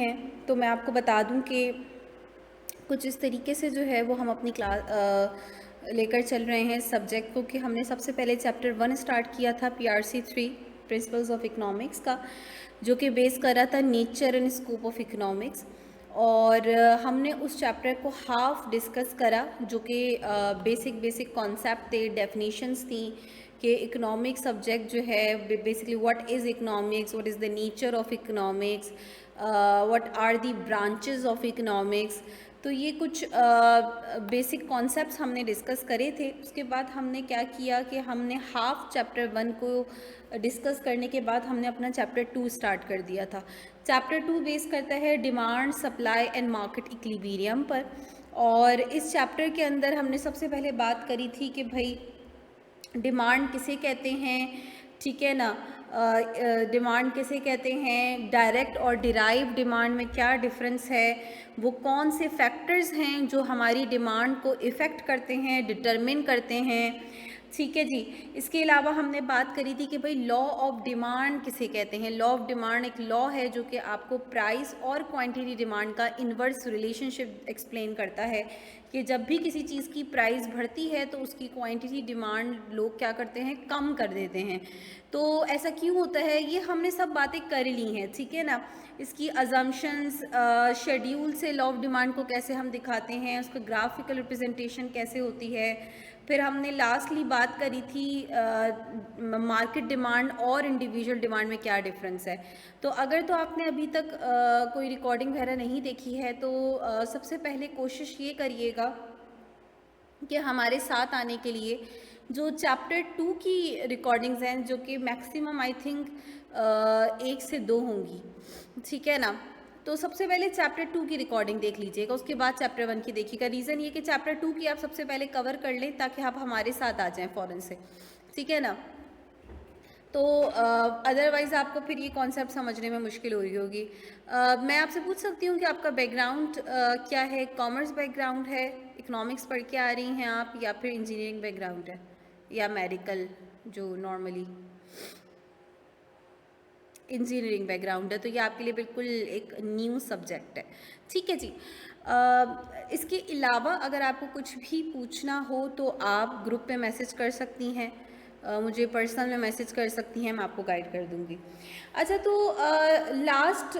हैं तो मैं आपको बता दूं कि कुछ इस तरीके से जो है वो हम अपनी क्लास लेकर चल रहे हैं सब्जेक्ट को कि हमने सबसे पहले चैप्टर 1 स्टार्ट किया था PRC 3 प्रिंसिपल्स ऑफ इकोनॉमिक्स का, जो कि बेस कर रहा था nature and scope of economics. और हमने उस चैप्टर को हाफ डिस्कस करा, जो कि बेसिक कॉन्सेप्ट थे, डेफिनेशंस थी कि इकोनॉमिक सब्जेक्ट जो है basically what is economics, what is the nature of economics, what are the branches of economics. तो ये कुछ बेसिक कॉन्सेप्ट्स हमने डिस्कस करे थे। उसके बाद हमने क्या किया कि हमने हाफ चैप्टर 1 को डिस्कस करने के बाद हमने अपना चैप्टर 2 स्टार्ट कर दिया था। चैप्टर 2 बेस करता है demand, supply and market equilibrium पर। और इस चैप्टर के अंदर हमने सबसे पहले बात करी थी कि भाई डिमांड किसे कहते हैं, ठीक है ना, डिमांड किसे कहते हैं, डायरेक्ट और डिराइव डिमांड में क्या डिफरेंस है, वो कौन से फैक्टर्स हैं जो हमारी डिमांड को इफ़ेक्ट करते हैं, डिटरमिन करते हैं, ठीक है जी। इसके अलावा हमने बात करी थी कि भाई लॉ ऑफ डिमांड किसे कहते हैं। लॉ ऑफ डिमांड एक लॉ है जो कि आपको प्राइस और क्वांटिटी डिमांड का इन्वर्स रिलेशनशिप एक्सप्लेन करता है कि जब भी किसी चीज़ की प्राइस बढ़ती है तो उसकी क्वांटिटी डिमांड लोग क्या करते हैं, कम कर देते हैं। तो ऐसा क्यों होता है, ये हमने सब बातें कर ली हैं, ठीक है ना। इसकी अजम्पशंस, शेड्यूल से लॉ ऑफ डिमांड को कैसे हम दिखाते हैं, उसका ग्राफिकल रिप्रेजेंटेशन कैसे होती है। फिर हमने लास्टली बात करी थी मार्केट डिमांड और इंडिविजुअल डिमांड में क्या डिफरेंस है। तो अगर तो आपने अभी तक कोई रिकॉर्डिंग वगैरह नहीं देखी है तो सबसे पहले कोशिश ये करिएगा कि हमारे साथ आने के लिए जो चैप्टर 2 की रिकॉर्डिंग्स हैं, जो कि मैक्सिमम आई थिंक 1 से 2 होंगी, ठीक है ना। तो सबसे पहले चैप्टर 2 की रिकॉर्डिंग देख लीजिएगा, उसके बाद चैप्टर 1 की देखिएगा। रीज़न ये कि चैप्टर 2 की आप सबसे पहले कवर कर लें ताकि आप हमारे साथ आ जाएं फ़ौरन से, ठीक है ना। तो अदरवाइज़ आपको फिर ये कॉन्सेप्ट समझने में मुश्किल हो रही होगी। मैं आपसे पूछ सकती हूँ कि आपका बैकग्राउंड क्या है, कॉमर्स बैकग्राउंड है, इकोनॉमिक्स पढ़ के आ रही हैं आप, या फिर इंजीनियरिंग बैकग्राउंड है, या मेडिकल जो नॉर्मली इंजीनियरिंग बैकग्राउंड है। तो ये आपके लिए बिल्कुल एक न्यू सब्जेक्ट है, ठीक है जी। इसके अलावा अगर आपको कुछ भी पूछना हो तो आप ग्रुप पे मैसेज कर सकती हैं, मुझे पर्सनल में मैसेज कर सकती हैं, मैं आपको गाइड कर दूंगी। अच्छा, तो लास्ट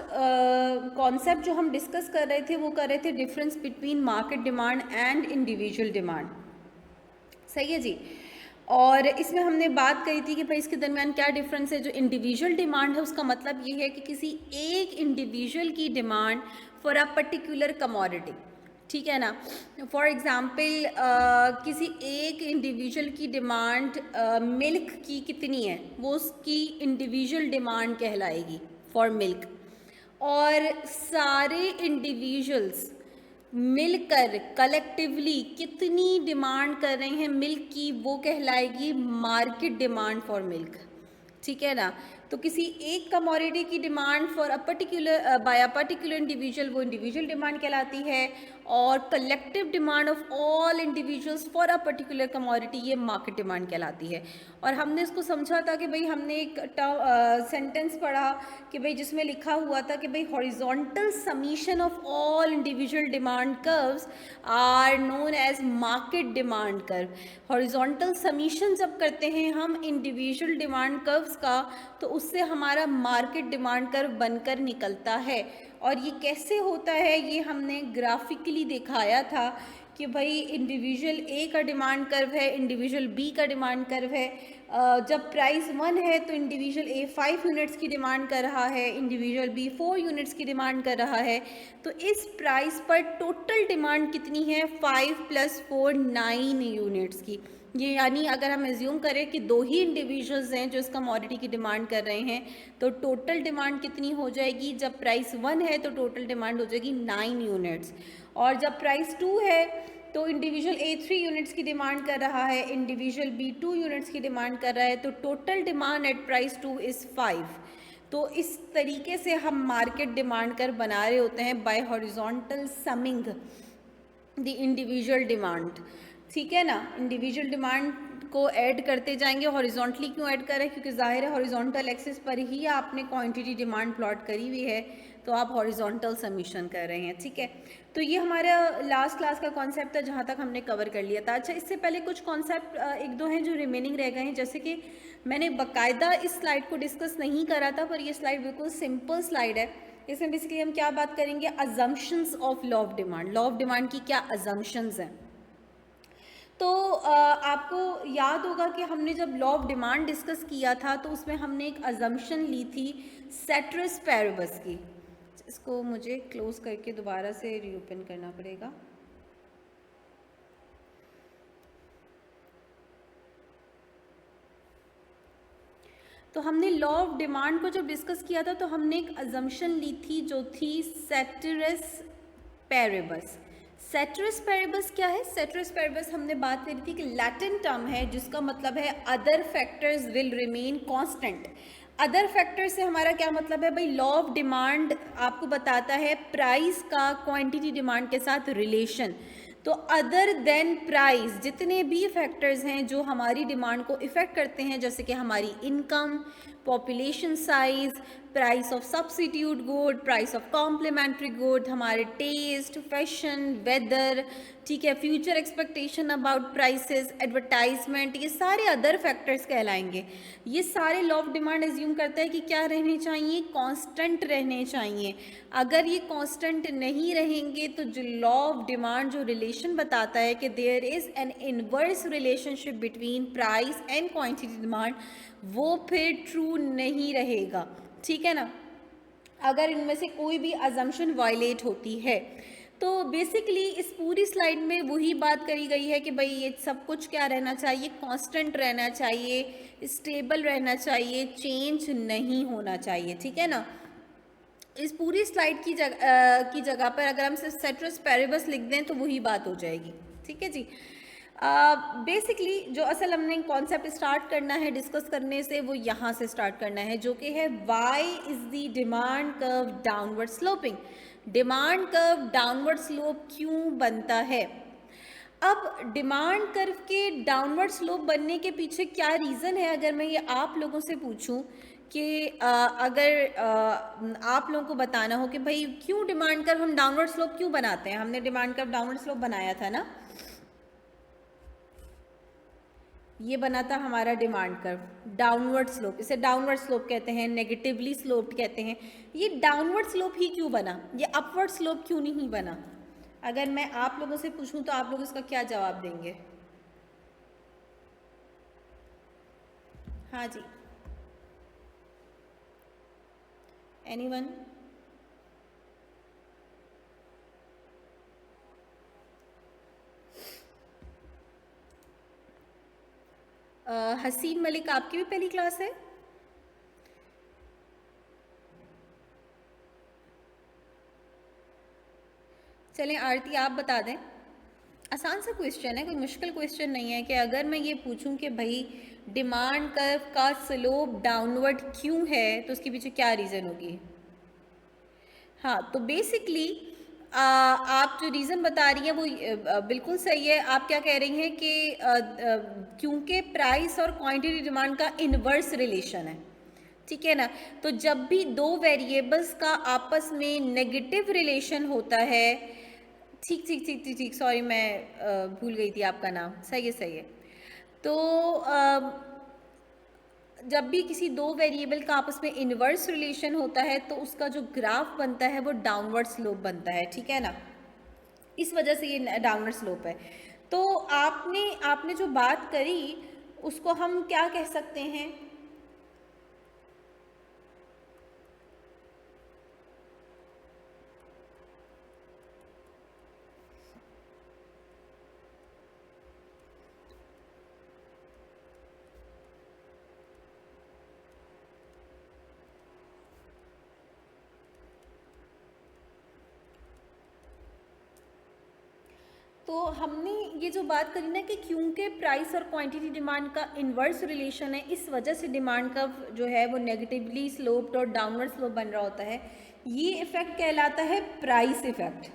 कॉन्सेप्ट जो हम डिस्कस कर रहे थे वो कर रहे थे difference between market demand and individual demand, सही है जी। और इसमें हमने बात करी थी कि भाई इसके दरमियान क्या डिफरेंस है। जो इंडिविजुअल डिमांड है उसका मतलब ये है कि किसी एक इंडिविजुअल की demand for a particular commodity, ठीक है ना। फॉर एग्ज़ाम्पल किसी एक इंडिविजुअल की डिमांड मिल्क की कितनी है, वो उसकी इंडिविजुअल डिमांड कहलाएगी फॉर मिल्क। और सारे इंडिविजुअल्स मिलकर कलेक्टिवली कितनी डिमांड कर रहे हैं मिल्क की, वो कहलाएगी मार्केट डिमांड फॉर मिल्क, ठीक है ना। तो किसी एक कमोडिटी की demand for a particular by a particular individual, वो इंडिविजुअल डिमांड कहलाती है। और collective demand of all individuals for a particular commodity, ये मार्केट डिमांड कहलाती है। और हमने इसको समझा था कि भाई हमने एक सेंटेंस पढ़ा कि भाई जिसमें लिखा हुआ था कि भाई horizontal summation of all individual demand curves are known as market demand curve. Horizontal summation जब करते हैं हम इंडिविजुअल डिमांड कर्व्स का, तो उससे हमारा मार्केट डिमांड कर्व बनकर निकलता है। और ये कैसे होता है ये हमने ग्राफिकली दिखाया था कि भाई इंडिविजुअल ए का डिमांड कर्व है, इंडिविजुअल बी का डिमांड कर्व है। जब प्राइस 1 है तो इंडिविजुअल ए 5 यूनिट्स की डिमांड कर रहा है, इंडिविजुअल बी 4 यूनिट्स की डिमांड कर रहा है। तो इस प्राइस पर टोटल डिमांड कितनी है, 5 + 4 9 यूनिट्स की। ये यानी अगर हम एज्यूम करें कि 2 ही इंडिविजुअल्स हैं जो इस कमोडिटी की डिमांड कर रहे हैं, तो टोटल डिमांड कितनी हो जाएगी, जब प्राइस 1 है तो टोटल डिमांड हो जाएगी 9 यूनिट्स। और जब प्राइस 2 है तो इंडिविजुअल ए 3 यूनिट्स की डिमांड कर रहा है, इंडिविजुअल बी 2 यूनिट्स की डिमांड कर रहा है, तो total demand at price 2 is 5। तो इस तरीके से हम मार्केट डिमांड कर बना रहे होते हैं bye horizontal summing the individual demand, ठीक है ना। इंडिविजुअल डिमांड को ऐड करते जाएंगे। हॉरिजॉन्टली क्यों ऐड करें, क्योंकि जाहिर है हॉरिजॉन्टल एक्सिस पर ही आपने क्वांटिटी डिमांड प्लॉट करी हुई है, तो आप हॉरिजॉन्टल समीशन कर रहे हैं, ठीक है। तो ये हमारा लास्ट क्लास का कॉन्सेप्ट था, जहाँ तक हमने कवर कर लिया था। अच्छा, इससे पहले कुछ कॉन्सेप्ट एक दो हैं जो रिमेनिंग रह गए हैं, जैसे कि मैंने बाकायदा इस स्लाइड को डिस्कस नहीं करा था, पर ये स्लाइड बिल्कुल सिंपल स्लाइड है। इसमें बेसिकली हम क्या बात करेंगे, assumptions of law of demand. Law of demand की क्या अजम्पशंस हैं। तो आपको याद होगा कि हमने जब लॉ ऑफ डिमांड डिस्कस किया था तो उसमें हमने एक अजम्पशन ली थी सेट्रस पैरेबस की। इसको मुझे क्लोज करके दोबारा से रीओपन करना पड़ेगा। तो हमने लॉ ऑफ डिमांड को जब डिस्कस किया था तो हमने एक अजम्पशन ली थी जो थी सेट्रस पैरेबस। सेट्रस पैरेबस क्या है? सेट्रस पैरेबस हमने बात करी थी कि लैटिन टर्म है जिसका मतलब है other factors will remain constant. Other factor से हमारा क्या मतलब है भाई? लॉ ऑफ डिमांड आपको बताता है प्राइस का क्वांटिटी डिमांड के साथ रिलेशन। तो अदर देन प्राइस जितने भी फैक्टर्स हैं जो हमारी डिमांड को इफ़ेक्ट करते हैं, जैसे कि हमारी income, population size, price of substitute good, price of complementary good, हमारे टेस्ट, फैशन, वेदर, ठीक है, future expectation about prices, advertisement, ये सारे अदर फैक्टर्स कहलाएंगे। ये सारे लॉ ऑफ डिमांड एज्यूम करता है कि क्या रहने चाहिए? कांस्टेंट रहने चाहिए। अगर ये कांस्टेंट नहीं रहेंगे तो जो लॉ ऑफ डिमांड जो रिलेशन बताता है कि there is an inverse relationship between price and quantity demand, वो फिर ट्रू नहीं रहेगा, ठीक है ना, अगर इनमें से कोई भी अजम्पशन वायलेट होती है। तो बेसिकली इस पूरी स्लाइड में वही बात करी गई है कि भाई ये सब कुछ क्या रहना चाहिए? कांस्टेंट रहना चाहिए, स्टेबल रहना चाहिए, चेंज नहीं होना चाहिए, ठीक है ना। इस पूरी स्लाइड की जगह पर अगर हम सिर्फ सेट्रस पैरेबस लिख दें तो वही बात हो जाएगी, ठीक है जी। बेसिकली जो असल हमने कॉन्सेप्ट स्टार्ट करना है डिस्कस करने से, वो यहाँ से स्टार्ट करना है, जो कि है why is the demand curve downward sloping. Demand curve downward slope क्यों बनता है? अब डिमांड कर्व के डाउनवर्ड स्लोप बनने के पीछे क्या रीज़न है, अगर मैं ये आप लोगों से पूछूं कि अगर आप लोगों को बताना हो कि भाई क्यों डिमांड कर्व हम डाउनवर्ड स्लोप क्यों बनाते हैं। हमने डिमांड कर्व डाउनवर्ड स्लोप बनाया था ना, ये बना था हमारा डिमांड कर्व डाउनवर्ड स्लोप। इसे डाउनवर्ड स्लोप कहते हैं, नेगेटिवली स्लोप्ड कहते हैं। ये डाउनवर्ड स्लोप ही क्यों बना? ये अपवर्ड स्लोप क्यों नहीं बना? अगर मैं आप लोगों से पूछूं तो आप लोग इसका क्या जवाब देंगे? हाँ जी, एनीवन? हसीन मलिक, आपकी भी पहली क्लास है? चलें आरती आप बता दें। आसान सा क्वेश्चन है, कोई मुश्किल क्वेश्चन नहीं है कि अगर मैं ये पूछूं कि भाई डिमांड कर्व का स्लोप डाउनवर्ड क्यों है तो उसके पीछे क्या रीज़न होगी। हाँ, तो बेसिकली आप जो रीज़न बता रही हैं वो बिल्कुल सही है। आप क्या कह रही हैं कि क्योंकि प्राइस और क्वांटिटी डिमांड का इन्वर्स रिलेशन है, ठीक है ना। तो जब भी दो वेरिएबल्स का आपस में नेगेटिव रिलेशन होता है, ठीक ठीक ठीक ठीक ठीक, सॉरी मैं भूल गई थी आपका नाम, सही है सही है। तो जब भी किसी दो वेरिएबल का आपस में इन्वर्स रिलेशन होता है तो उसका जो ग्राफ बनता है वो डाउनवर्ड स्लोप बनता है, ठीक है ना। इस वजह से ये डाउनवर्ड स्लोप है। तो आपने जो बात करी उसको हम क्या कह सकते हैं? तो हमने ये जो बात करी ना कि क्योंकि प्राइस और क्वांटिटी डिमांड का इन्वर्स रिलेशन है, इस वजह से डिमांड का जो है वो नेगेटिवली स्लोप्ड और डाउनवर्ड स्लोप बन रहा होता है। ये इफेक्ट कहलाता है प्राइस इफेक्ट।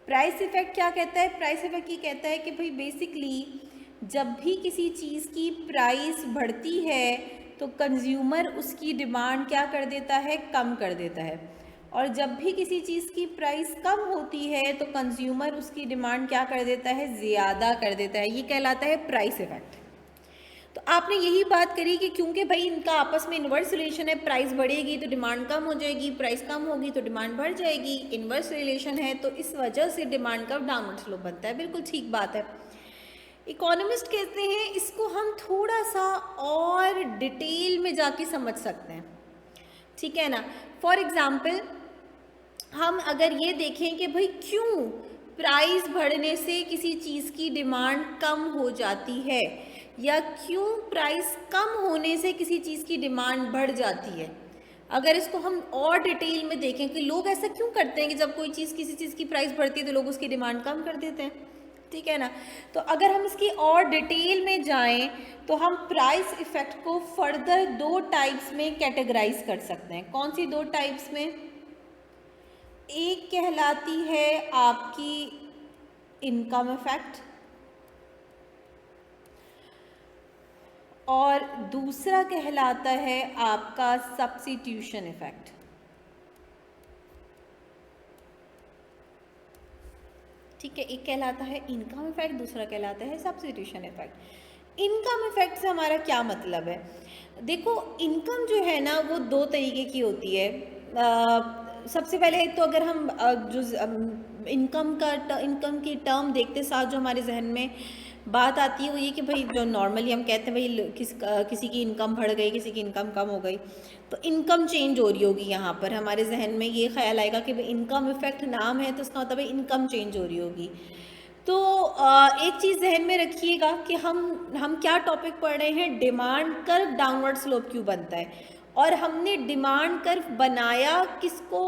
प्राइस इफेक्ट क्या कहता है? प्राइस इफेक्ट ये कहता है कि भाई बेसिकली जब भी किसी चीज़ की प्राइस बढ़ती है तो कंज्यूमर उसकी डिमांड क्या कर देता है, कम कर देता है। और जब भी किसी चीज़ की प्राइस कम होती है तो कंज्यूमर उसकी डिमांड क्या कर देता है, ज़्यादा कर देता है। ये कहलाता है प्राइस इफेक्ट। तो आपने यही बात करी कि क्योंकि भाई इनका आपस में इन्वर्स रिलेशन है, प्राइस बढ़ेगी तो डिमांड कम हो जाएगी, प्राइस कम होगी तो डिमांड बढ़ जाएगी, इन्वर्स रिलेशन है, तो इस वजह से डिमांड का डाउनवर्ड स्लोप बनता है। बिल्कुल ठीक बात है। इकोनॉमिस्ट कहते हैं इसको हम थोड़ा सा और डिटेल में जाके समझ सकते हैं, ठीक है ना। फॉर एग्जाम्पल हम अगर ये देखें कि भाई क्यों प्राइस बढ़ने से किसी चीज़ की डिमांड कम हो जाती है, या क्यों प्राइस कम होने से किसी चीज़ की डिमांड बढ़ जाती है। अगर इसको हम और डिटेल में देखें कि लोग ऐसा क्यों करते हैं कि जब कोई चीज़ किसी चीज़ की प्राइस बढ़ती है तो लोग उसकी डिमांड कम कर देते हैं, ठीक है ना। तो अगर हम इसकी और डिटेल में जाएं तो हम प्राइस इफेक्ट को फर्दर 2 टाइप्स में कैटेगराइज कर सकते हैं। कौन सी 2 टाइप्स में? एक कहलाती है आपकी इनकम इफेक्ट और दूसरा कहलाता है आपका सब्स्टिट्यूशन इफेक्ट। ठीक है, एक कहलाता है इनकम इफेक्ट, दूसरा कहलाता है सब्स्टिट्यूशन इफेक्ट। इनकम इफेक्ट से हमारा क्या मतलब है? देखो, इनकम जो है ना वो 2 तरीके की होती है। सबसे पहले तो अगर हम जो इनकम की टर्म देखते साथ जो हमारे जहन में बात आती है वो ये कि भाई जो नॉर्मली हम कहते हैं भाई किसी की इनकम बढ़ गई, किसी की इनकम कम हो गई, तो इनकम चेंज हो रही होगी। यहाँ पर हमारे जहन में ये ख्याल आएगा कि भाई इनकम इफेक्ट नाम है तो उसका मतलब है इनकम चेंज हो रही होगी। तो एक चीज़ जहन में रखिएगा कि हम क्या टॉपिक पढ़ रहे हैं, डिमांड कर्व डाउनवर्ड स्लोप क्यों बनता है। और हमने डिमांड कर्व बनाया किसको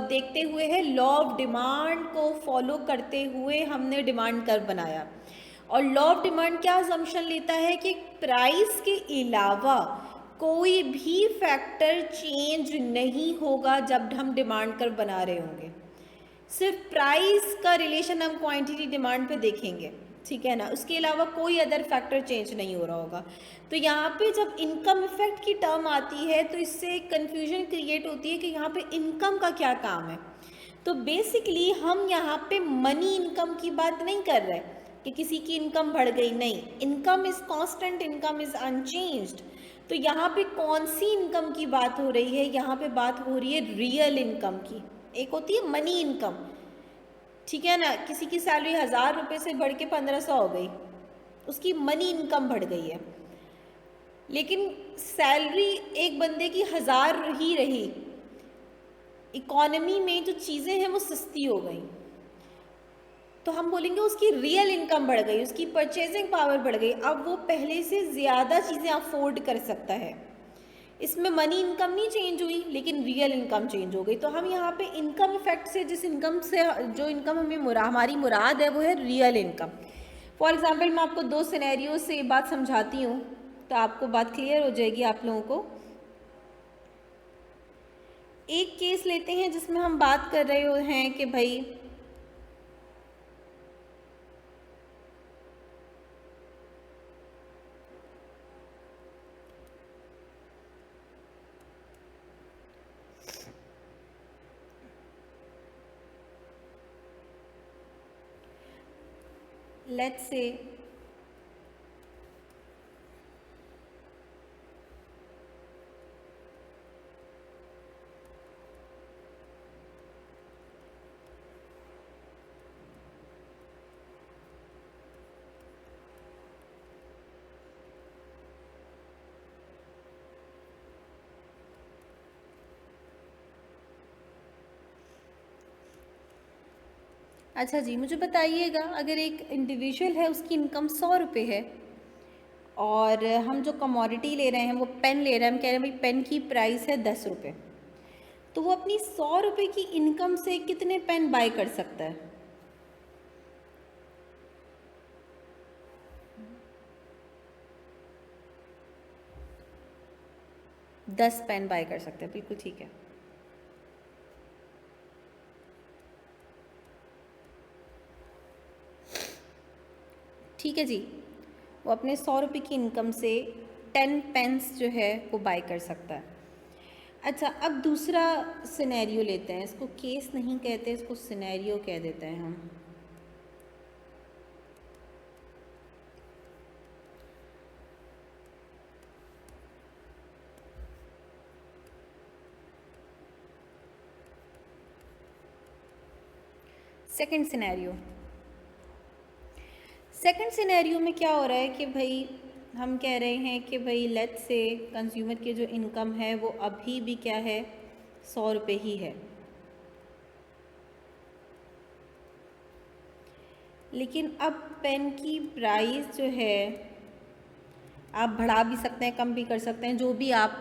देखते हुए है, लॉ ऑफ डिमांड को फॉलो करते हुए हमने डिमांड कर्व बनाया। और लॉ ऑफ डिमांड क्या असम्पशन लेता है कि प्राइस के अलावा कोई भी फैक्टर चेंज नहीं होगा जब हम डिमांड कर्व बना रहे होंगे। सिर्फ प्राइस का रिलेशन हम क्वांटिटी डिमांड पे देखेंगे, ठीक है ना, उसके अलावा कोई अदर फैक्टर चेंज नहीं हो रहा होगा। तो यहाँ पे जब इनकम इफेक्ट की टर्म आती है तो इससे कंफ्यूजन क्रिएट होती है कि यहाँ पे इनकम का क्या काम है। तो बेसिकली हम यहाँ पे मनी इनकम की बात नहीं कर रहे कि किसी की इनकम बढ़ गई, नहीं, income is constant, income is unchanged. तो यहाँ पे कौन सी इनकम की बात हो रही है, यहाँ पे बात हो रही है रियल इनकम की। एक होती है मनी इनकम, ठीक है ना, किसी की सैलरी 1000 रुपये से बढ़ के 1500 हो गई, उसकी मनी इनकम बढ़ गई है। लेकिन सैलरी एक बंदे की 1000 ही रही, इकोनॉमी में जो चीज़ें हैं वो सस्ती हो गई, तो हम बोलेंगे उसकी रियल इनकम बढ़ गई, उसकी परचेजिंग पावर बढ़ गई, अब वो पहले से ज़्यादा चीज़ें अफोर्ड कर सकता है। इसमें मनी इनकम नहीं चेंज हुई लेकिन रियल इनकम चेंज हो गई। तो हम यहाँ पे इनकम इफेक्ट से जिस इनकम से जो इनकम हमारी मुराद है वो है रियल इनकम। फॉर एग्जांपल मैं आपको 2 सिनेरियो से बात समझाती हूँ तो आपको बात क्लियर हो जाएगी आप लोगों को। एक केस लेते हैं जिसमें हम बात कर रहे हैं कि भाई लेट्स से अच्छा जी, मुझे बताइएगा अगर एक इंडिविजुअल है उसकी इनकम 100 रुपये है और हम जो कमोडिटी ले रहे हैं वो पेन ले रहे हैं, हम कह रहे हैं भाई पेन की प्राइस है 10 रुपये, तो वो अपनी 100 रुपये की इनकम से कितने पेन बाय कर सकता है? 10 पेन बाय कर सकते हैं, बिल्कुल ठीक है। ठीक है जी, वो अपने 100 रुपये की इनकम से 10 पेन्स जो है वो बाय कर सकता है। अच्छा, अब दूसरा सिनेरियो लेते हैं, इसको केस नहीं कहते, इसको सिनेरियो कह देते हैं हम। सेकंड सिनेरियो में क्या हो रहा है कि भाई हम कह रहे हैं कि भाई लेट्स से कंज्यूमर की जो इनकम है वो अभी भी क्या है, 100 रुपये ही है, लेकिन अब पेन की प्राइस जो है आप बढ़ा भी सकते हैं, कम भी कर सकते हैं, जो भी आप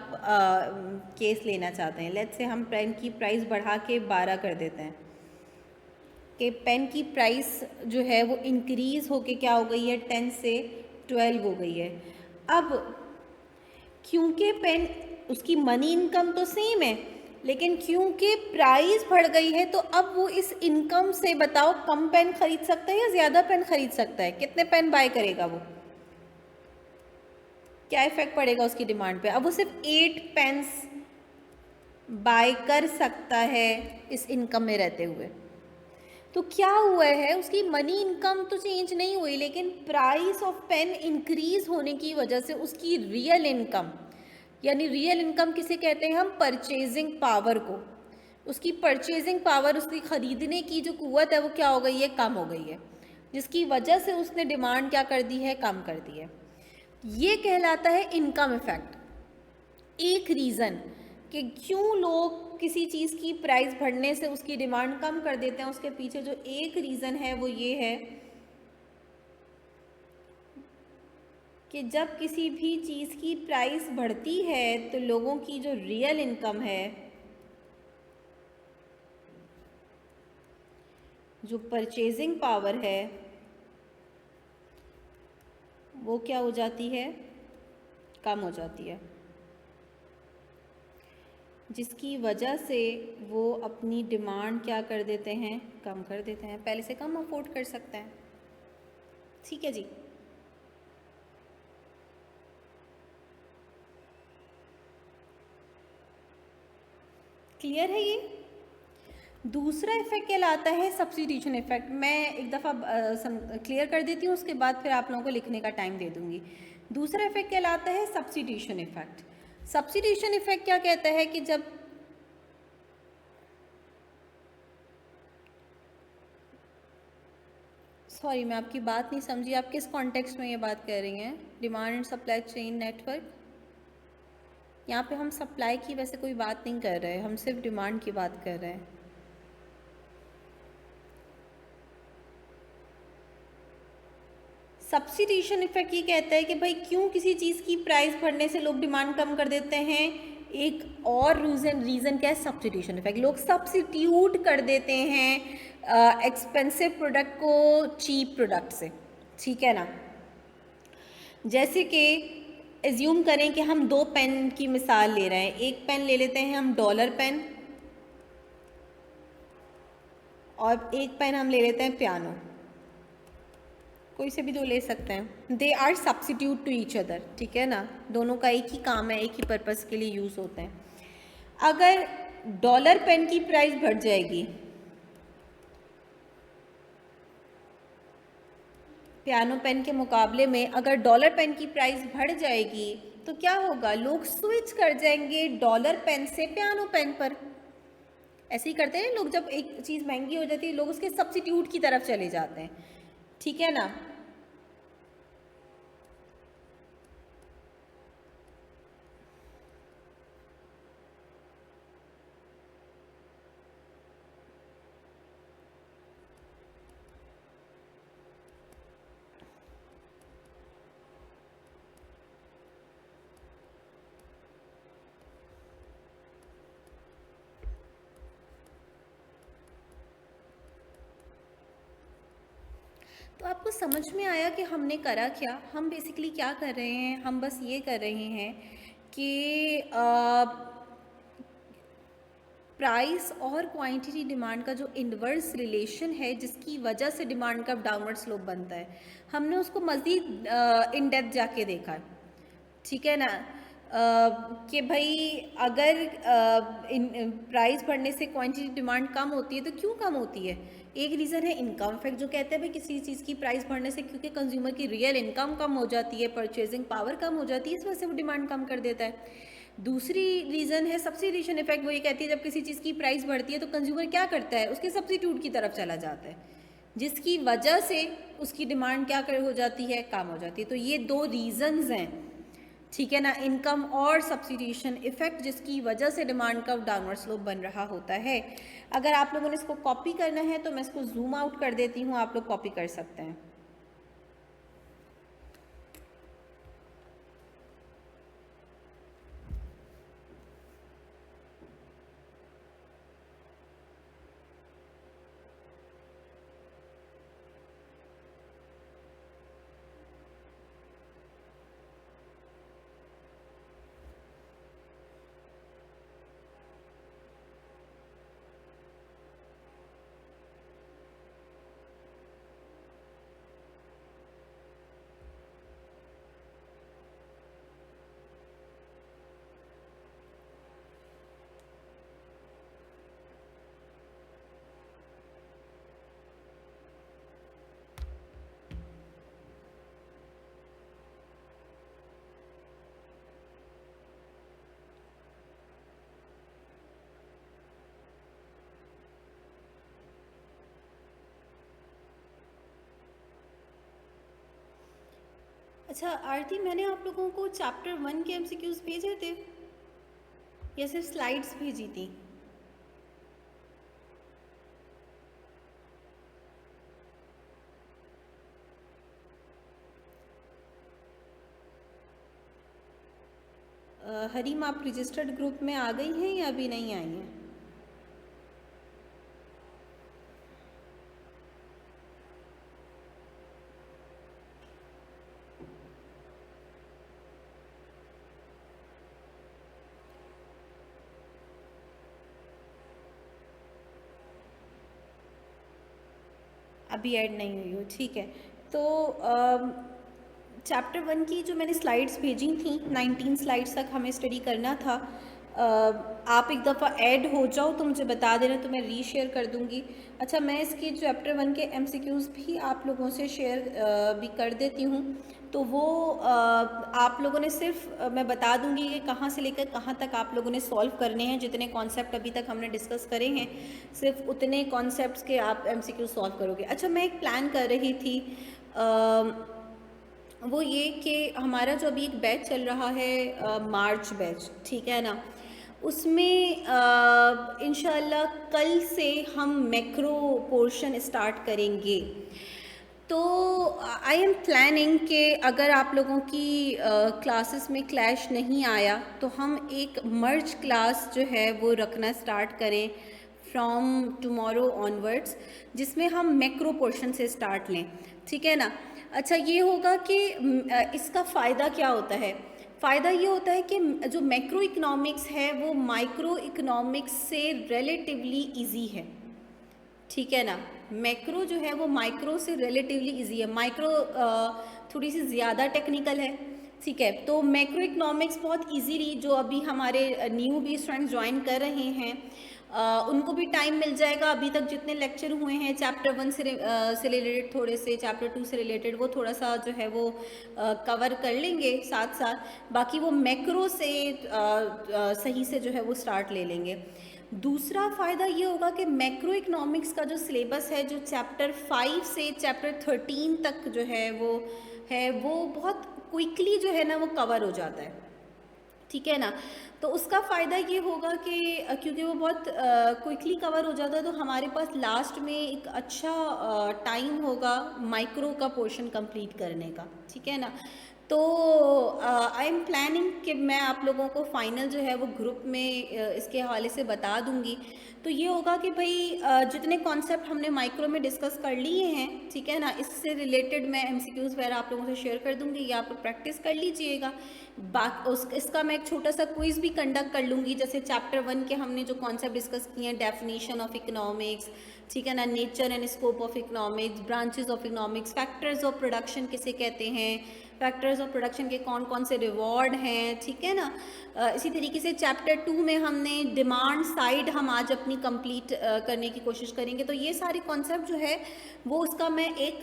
केस लेना चाहते हैं। लेट्स से हम पेन की प्राइस बढ़ा के 12 कर देते हैं कि पेन की प्राइस जो है वो इंक्रीज़ होके क्या हो गई है, 10 से 12 हो गई है। अब क्योंकि पेन उसकी मनी इनकम तो सेम है, लेकिन क्योंकि प्राइस बढ़ गई है तो अब वो इस इनकम से बताओ कम पेन खरीद सकता है या ज़्यादा पेन खरीद सकता है? कितने पेन बाय करेगा वो? क्या इफेक्ट पड़ेगा उसकी डिमांड पे? अब वो सिर्फ 8 पेन्स बाय कर सकता है इस इनकम में रहते हुए। तो क्या हुआ है, उसकी मनी इनकम तो चेंज नहीं हुई, लेकिन प्राइस ऑफ पेन इंक्रीज होने की वजह से उसकी रियल इनकम, यानी रियल इनकम किसे कहते हैं हम, परचेजिंग पावर को, उसकी परचेजिंग पावर, उसकी ख़रीदने की जो कुव्वत है वो क्या हो गई है, कम हो गई है, जिसकी वजह से उसने डिमांड क्या कर दी है, कम कर दी है। ये कहलाता है इनकम इफेक्ट। एक रीज़न कि क्यों लोग किसी चीज़ की प्राइस बढ़ने से उसकी डिमांड कम कर देते हैं, उसके पीछे जो एक रीज़न है वो ये है कि जब किसी भी चीज़ की प्राइस बढ़ती है तो लोगों की जो रियल इनकम है, जो परचेजिंग पावर है, वो क्या हो जाती है, कम हो जाती है, जिसकी वजह से वो अपनी डिमांड क्या कर देते हैं, कम कर देते हैं, पहले से कम अफोर्ड कर सकते हैं। ठीक है जी। क्लियर है ये? दूसरा इफेक्ट कहलाता है सब्स्टिट्यूशन इफेक्ट। मैं एक दफ़ा क्लियर कर देती हूँ, उसके बाद फिर आप लोगों को लिखने का टाइम दे दूँगी। दूसरा इफेक्ट कहलाता है सब्स्टिट्यूशन इफेक्ट। सब्स्टिट्यूशन इफेक्ट क्या कहता है कि जब सॉरी मैं आपकी बात नहीं समझी, आप किस कॉन्टेक्स्ट में ये बात कर रही हैं, demand and supply chain network? यहाँ पे हम सप्लाई की वैसे कोई बात नहीं कर रहे हैं, हम सिर्फ डिमांड की बात कर रहे हैं। सब्स्टिट्यूशन इफेक्ट ये कहता है कि भाई क्यों किसी चीज़ की प्राइस बढ़ने से लोग डिमांड कम कर देते हैं। एक और रीज़न क्या है, सब्स्टिट्यूशन इफेक्ट। लोग सब्स्टिट्यूट कर देते हैं एक्सपेंसिव प्रोडक्ट को चीप प्रोडक्ट से। ठीक है ना? जैसे कि एज्यूम करें कि हम 2 पेन की मिसाल ले रहे हैं। एक पेन ले लेते हैं हम डॉलर पेन, और एक पेन हम ले लेते हैं पियानो। कोई से भी 2 ले सकते हैं। They are substitute to each other. ठीक है ना? दोनों का एक ही काम है, एक ही पर्पज़ के लिए यूज़ होते हैं। अगर डॉलर पेन की प्राइस बढ़ जाएगी, पियानो पेन के मुकाबले में अगर डॉलर पेन की प्राइस बढ़ जाएगी तो क्या होगा, लोग स्विच कर जाएंगे डॉलर पेन से पियानो पेन पर। ऐसे ही करते हैं लोग, जब एक चीज़ महंगी हो जाती है लोग उसके सब्स्टिट्यूट की तरफ चले जाते हैं। ठीक है ना? तो आपको समझ में आया कि हमने करा क्या? हम बेसिकली क्या कर रहे हैं, हम बस ये कर रहे हैं कि प्राइस और क्वांटिटी डिमांड का जो इन्वर्स रिलेशन है, जिसकी वजह से डिमांड का डाउनवर्ड स्लोप बनता है, हमने उसको मज़ीद इन डेप्थ जाके देखा है। ठीक है ना। कि भाई अगर इन प्राइस बढ़ने से क्वांटिटी डिमांड कम होती है तो क्यों कम होती है? एक रीज़न है इनकम फैक्ट जो कहते हैं भाई किसी चीज़ की प्राइस बढ़ने से क्योंकि कंज्यूमर की रियल इनकम कम हो जाती है, परचेजिंग पावर कम हो जाती है, इस वजह से वो डिमांड कम कर देता है। दूसरी रीज़न है सब्सिट्यूशन इफेक्ट, वो ये कहती है जब किसी चीज़ की प्राइस बढ़ती है तो कंज्यूमर क्या करता है, उसके सब्सिट्यूट की तरफ चला जाता है, जिसकी वजह से उसकी डिमांड क्या कर हो जाती है, कम हो जाती है। तो ये दो रीज़न्स हैं, ठीक है ना, इनकम और सब्सिट्यूशन इफेक्ट, जिसकी वजह से डिमांड का डाउनवर्ड स्लोप बन रहा होता है। अगर आप लोगों ने इसको कॉपी करना है तो मैं इसको जूम आउट कर देती हूँ, आप लोग कॉपी कर सकते हैं। अच्छा आरती, मैंने आप लोगों को चैप्टर 1 के एमसीक्यूज भेजे थे या सिर्फ स्लाइड्स भेजी थी? हरीम, आप रजिस्टर्ड ग्रुप में आ गई हैं या अभी नहीं आई हैं? अभी ऐड नहीं हुई हो, ठीक है। तो चैप्टर 1 की जो मैंने स्लाइड्स भेजी थी, 19 स्लाइड्स तक हमें स्टडी करना था। आप एक दफ़ा ऐड हो जाओ तो मुझे बता देना, तो मैं रीशेयर कर दूँगी। अच्छा, मैं इसकी चैप्टर 1 के एमसीक्यूज़ भी आप लोगों से शेयर भी कर देती हूँ। तो वो आप लोगों ने सिर्फ मैं बता दूँगी कि कहाँ से लेकर कहाँ तक आप लोगों ने सॉल्व करने हैं। जितने कॉन्सेप्ट अभी तक हमने डिस्कस करे हैं, सिर्फ उतने कॉन्सेप्ट्स के आप एमसीक्यू सॉल्व करोगे। अच्छा, मैं एक प्लान कर रही थी, वो ये कि हमारा जो अभी एक बैच चल रहा है, मार्च बैच, ठीक है ना, उसमें इंशाल्लाह कल से हम मैक्रो पोर्शन स्टार्ट करेंगे। तो आई एम प्लानिंग कि अगर आप लोगों की क्लासेस में क्लैश नहीं आया तो हम एक मर्ज क्लास जो है वो रखना स्टार्ट करें फ्रॉम टुमारो ऑनवर्ड्स, जिसमें हम मैक्रो पोर्शन से स्टार्ट लें, ठीक है ना। अच्छा, ये होगा कि इसका फ़ायदा क्या होता है? फ़ायदा ये होता है कि जो मैक्रो इकोनॉमिक्स है वो माइक्रो इकोनॉमिक्स से रिलेटिवली इजी है, ठीक है ना। मैक्रो जो है वो माइक्रो से रिलेटिवली इजी है, माइक्रो थोड़ी सी ज़्यादा टेक्निकल है, ठीक है। तो मैक्रो इकोनॉमिक्स बहुत इजीली, जो अभी हमारे न्यू भी स्टूडेंट्स ज्वाइन कर रहे हैं, उनको भी टाइम मिल जाएगा। अभी तक जितने लेक्चर हुए हैं चैप्टर 1 से रिलेटेड, थोड़े से चैप्टर 2 से रिलेटेड, वो थोड़ा सा जो है वो कवर कर लेंगे साथ साथ, बाकी वो मैक्रो से सही से जो है वो स्टार्ट ले लेंगे। दूसरा फ़ायदा ये होगा कि मैक्रो इकोनॉमिक्स का जो सिलेबस है, जो चैप्टर 5 से चैप्टर 13 तक जो है वो बहुत क्विकली जो है ना वो कवर हो जाता है, ठीक है ना। तो उसका फ़ायदा ये होगा कि क्योंकि वो बहुत क्विकली कवर हो जाता है तो हमारे पास लास्ट में एक अच्छा टाइम होगा माइक्रो का पोर्शन कंप्लीट करने का, ठीक है ना। तो आई एम प्लानिंग कि मैं आप लोगों को फाइनल जो है वो ग्रुप में इसके हवाले से बता दूंगी। तो ये होगा कि भाई जितने कॉन्सेप्ट हमने माइक्रो में डिस्कस कर लिए हैं, ठीक है ना, इससे रिलेटेड मैं एमसीक्यूज़ वगैरह आप लोगों से शेयर कर दूंगी, या आप प्रैक्टिस कर लीजिएगा। इसका मैं एक छोटा सा क्विज़ भी कंडक्ट कर लूँगी, जैसे चैप्टर 1 के हमने जो कॉन्सेप्ट डिस्कस किए हैं, डेफिनेशन ऑफ इकोनॉमिक्स, ठीक है ना, nature and scope of economics, branches of economics, factors of production किसे कहते हैं, फैक्टर्स ऑफ प्रोडक्शन के कौन कौन से रिवॉर्ड हैं, ठीक है ना। इसी तरीके से चैप्टर 2 में हमने डिमांड साइड हम आज अपनी कंप्लीट करने की कोशिश करेंगे। तो ये सारे कॉन्सेप्ट जो है वो उसका मैं एक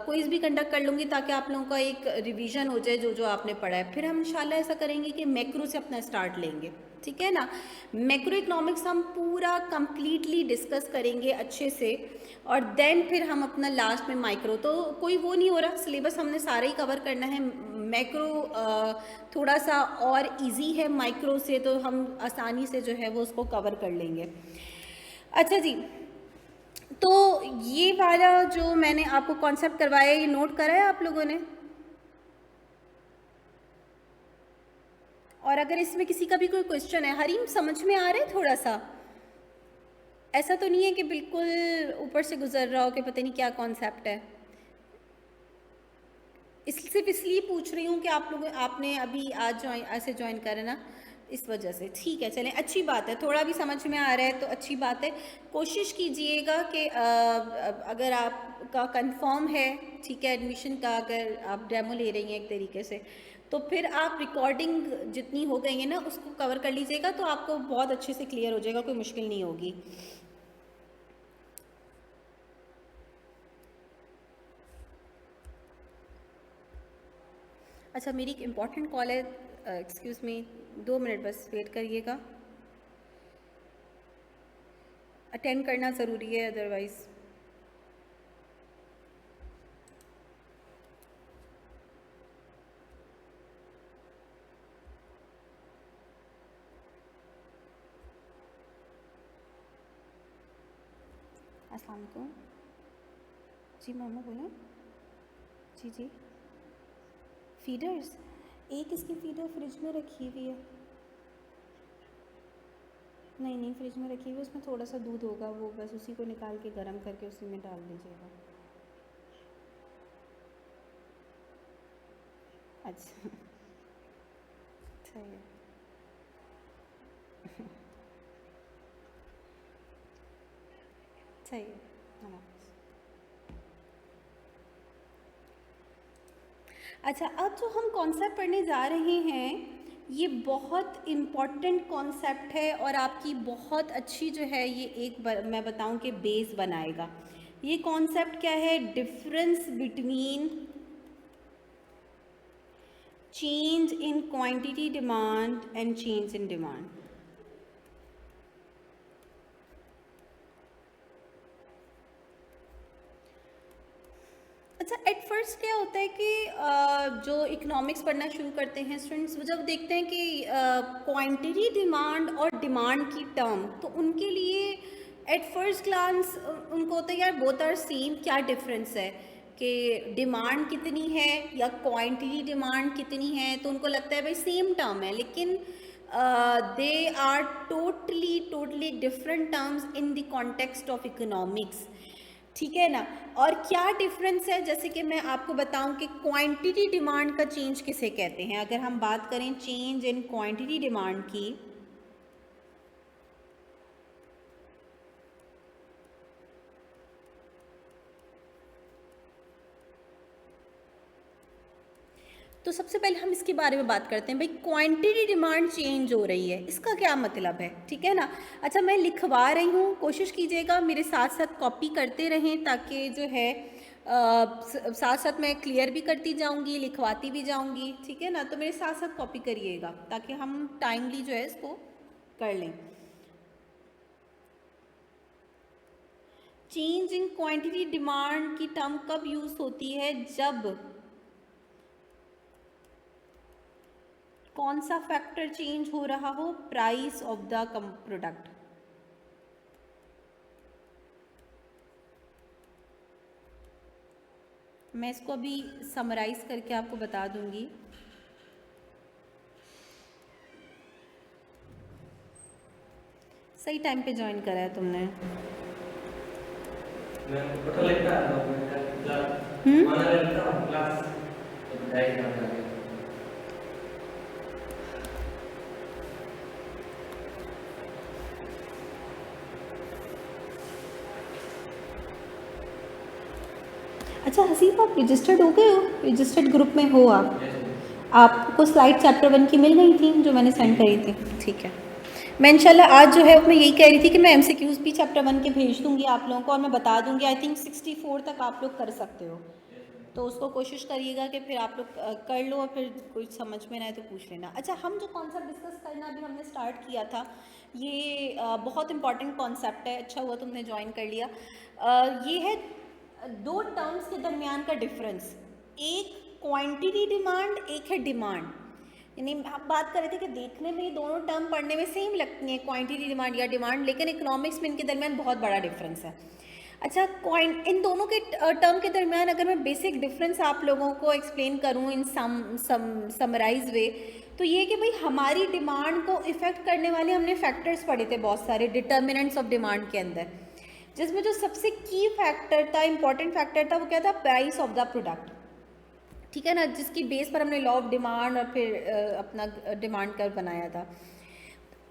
क्विज भी कंडक्ट कर लूँगी ताकि आप लोगों का एक रिवीजन हो जाए जो जो आपने पढ़ा है। फिर हम इंशाल्लाह ऐसा करेंगे कि मैक्रो से अपना स्टार्ट लेंगे, ठीक है ना। मैक्रो इकोनॉमिक्स हम पूरा कंप्लीटली डिस्कस करेंगे अच्छे से, और देन फिर हम अपना लास्ट में माइक्रो। तो कोई वो नहीं हो रहा, सिलेबस हमने सारा ही कवर करना है। मैक्रो थोड़ा सा और इजी है माइक्रो से, तो हम आसानी से जो है वो उसको कवर कर लेंगे। अच्छा जी, तो ये वाला जो मैंने आपको कॉन्सेप्ट करवाया ये नोट करा है आप लोगों ने? और अगर इसमें किसी का भी कोई क्वेश्चन है, हरीम समझ में आ रहा है थोड़ा सा? ऐसा तो नहीं है कि बिल्कुल ऊपर से गुजर रहा हो कि पता नहीं क्या कॉन्सेप्ट है। सिर्फ इसलिए पूछ रही हूँ कि आप लोग आपने अभी आज ऐसे ज्वाइन करा ना, इस वजह से। ठीक है, चलें, अच्छी बात है, थोड़ा भी समझ में आ रहा है तो अच्छी बात है। कोशिश कीजिएगा कि अगर आपका कंफर्म है, ठीक है, एडमिशन का, अगर आप डेमो ले रही हैं एक तरीके से, तो फिर आप रिकॉर्डिंग जितनी हो गई है ना उसको कवर कर लीजिएगा, तो आपको बहुत अच्छे से क्लियर हो जाएगा, कोई मुश्किल नहीं होगी। अच्छा, मेरी एक इम्पॉर्टेंट कॉल है, एक्सक्यूज़ मी, 2 मिनट बस वेट करिएगा, अटेंड करना ज़रूरी है अदरवाइज़। अस्सलाम वालेकुम जी, मामा बोलें। जी जी, फीडर्स, एक इसकी फीडर फ्रिज में रखी हुई है। नहीं नहीं, फ्रिज में रखी हुई है, उसमें थोड़ा सा दूध होगा, वो बस उसी को निकाल के गर्म करके उसी में डाल दीजिएगा। अच्छा सही है। सही है, हाँ। अच्छा, अब जो हम कॉन्सेप्ट पढ़ने जा रहे हैं ये बहुत इम्पॉर्टेंट कॉन्सेप्ट है और आपकी बहुत अच्छी जो है ये एक मैं बताऊं कि बेस बनाएगा। ये कॉन्सेप्ट क्या है? Difference between change in quantity demand and change in demand. अच्छा, एट फर्स्ट क्या होता है कि जो इकोनॉमिक्स पढ़ना शुरू करते हैं स्टूडेंट्स, वो जब देखते हैं कि क्वांटिटी डिमांड और डिमांड की टर्म, तो उनके लिए एट फर्स्ट ग्लांस उनको होता है यार बोथ आर सेम, क्या डिफरेंस है कि डिमांड कितनी है या क्वांटिटी डिमांड कितनी है, तो उनको लगता है भाई सेम टर्म है, लेकिन they are totally different terms in the context of economics, ठीक है ना। और क्या डिफरेंस है, जैसे कि मैं आपको बताऊं कि क्वांटिटी डिमांड का चेंज किसे कहते हैं। अगर हम बात करें चेंज इन क्वांटिटी डिमांड की, तो सबसे पहले हम इसके बारे में बात करते हैं। भाई, क्वांटिटी डिमांड चेंज हो रही है, इसका क्या मतलब है, ठीक है ना। अच्छा, मैं लिखवा रही हूँ, कोशिश कीजिएगा मेरे साथ साथ कॉपी करते रहें ताकि जो है साथ साथ मैं क्लियर भी करती जाऊँगी, लिखवाती भी जाऊँगी, ठीक है ना। तो मेरे साथ साथ कॉपी करिएगा ताकि हम टाइमली जो है इसको कर लें। चेंज इन क्वांटिटी डिमांड की टर्म कब यूज़ होती है? जब कौन सा फैक्टर चेंज हो रहा हो? Price of the product. मैं इसको अभी समराइज करके आपको बता दूंगी। सही टाइम पे ज्वाइन करा है तुमने। अच्छा हसीब, आप रजिस्टर्ड हो गए हो, रजिस्टर्ड ग्रुप में हो आप? आपको स्लाइड चैप्टर 1 की मिल गई थी जो मैंने सेंड करी थी? ठीक है, मैं इंशाल्लाह आज जो है मैं यही कह रही थी कि मैं MCQs भी चैप्टर 1 के भेज दूंगी आप लोगों को, और मैं बता दूंगी आई थिंक 64 तक आप लोग कर सकते हो, तो उसको कोशिश करिएगा कि फिर आप लोग कर लो, और फिर कुछ समझ में ना आए तो पूछ लेना। अच्छा, हम जो कॉन्सेप्ट डिस्कस करना अभी हमने स्टार्ट किया था, ये बहुत इंपॉर्टेंट कॉन्सेप्ट है, अच्छा हुआ तुमने ज्वाइन कर लिया। ये है दो टर्म्स के दरमियान का डिफरेंस, एक क्वांटिटी डिमांड, एक है डिमांड। यानी आप बात कर रहे थे कि देखने में ये दोनों टर्म पढ़ने में सेम लगती हैं, क्वांटिटी डिमांड या डिमांड, लेकिन इकोनॉमिक्स में इनके दरमियान बहुत बड़ा डिफरेंस है। अच्छा, इन दोनों के टर्म के दरमियान अगर मैं बेसिक डिफरेंस आप लोगों को एक्सप्लेन करूं इन समराइज वे, तो ये कि भाई हमारी डिमांड को इफ़ेक्ट करने वाले हमने फैक्टर्स पढ़े थे बहुत सारे डिटर्मिनेंट्स ऑफ डिमांड के अंदर, जिसमें जो सबसे की फैक्टर था, इंपॉर्टेंट फैक्टर था, वो क्या था? Price of the product. ठीक है ना, जिसकी बेस पर हमने लॉ ऑफ डिमांड और फिर अपना डिमांड कर्व बनाया था।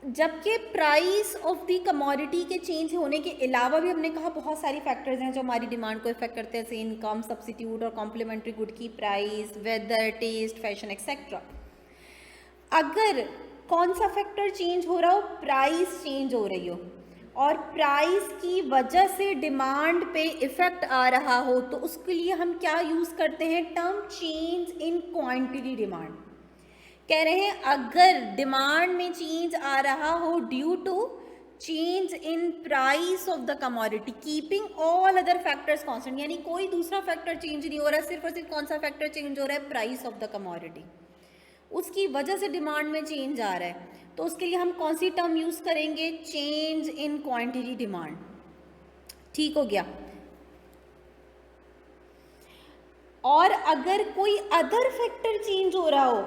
जबकि प्राइस ऑफ द कमोडिटी के चेंज होने के अलावा भी हमने कहा बहुत सारी फैक्टर्स हैं जो हमारी डिमांड को इफेक्ट करते हैं, जैसे इनकम, सब्सिट्यूट और कॉम्प्लीमेंट्री गुड की price, weather, taste, fashion etcetera. अगर कौन सा फैक्टर चेंज हो रहा हो? प्राइस चेंज हो रही हो, और प्राइस की वजह से डिमांड पे इफेक्ट आ रहा हो, तो उसके लिए हम क्या यूज़ करते हैं? Term change in quantity demand. कह रहे हैं अगर डिमांड में चेंज आ रहा हो due to change in price of the commodity, keeping all other factors constant, यानी कोई दूसरा फैक्टर चेंज नहीं हो रहा है, सिर्फ और सिर्फ कौन सा फैक्टर चेंज हो रहा है? प्राइस ऑफ द कमोडिटी, उसकी वजह से डिमांड में चेंज आ रहा है, तो उसके लिए हम कौन सी टर्म यूज करेंगे? Change in quantity demand. ठीक हो गया। और अगर कोई अदर फैक्टर चेंज हो रहा हो,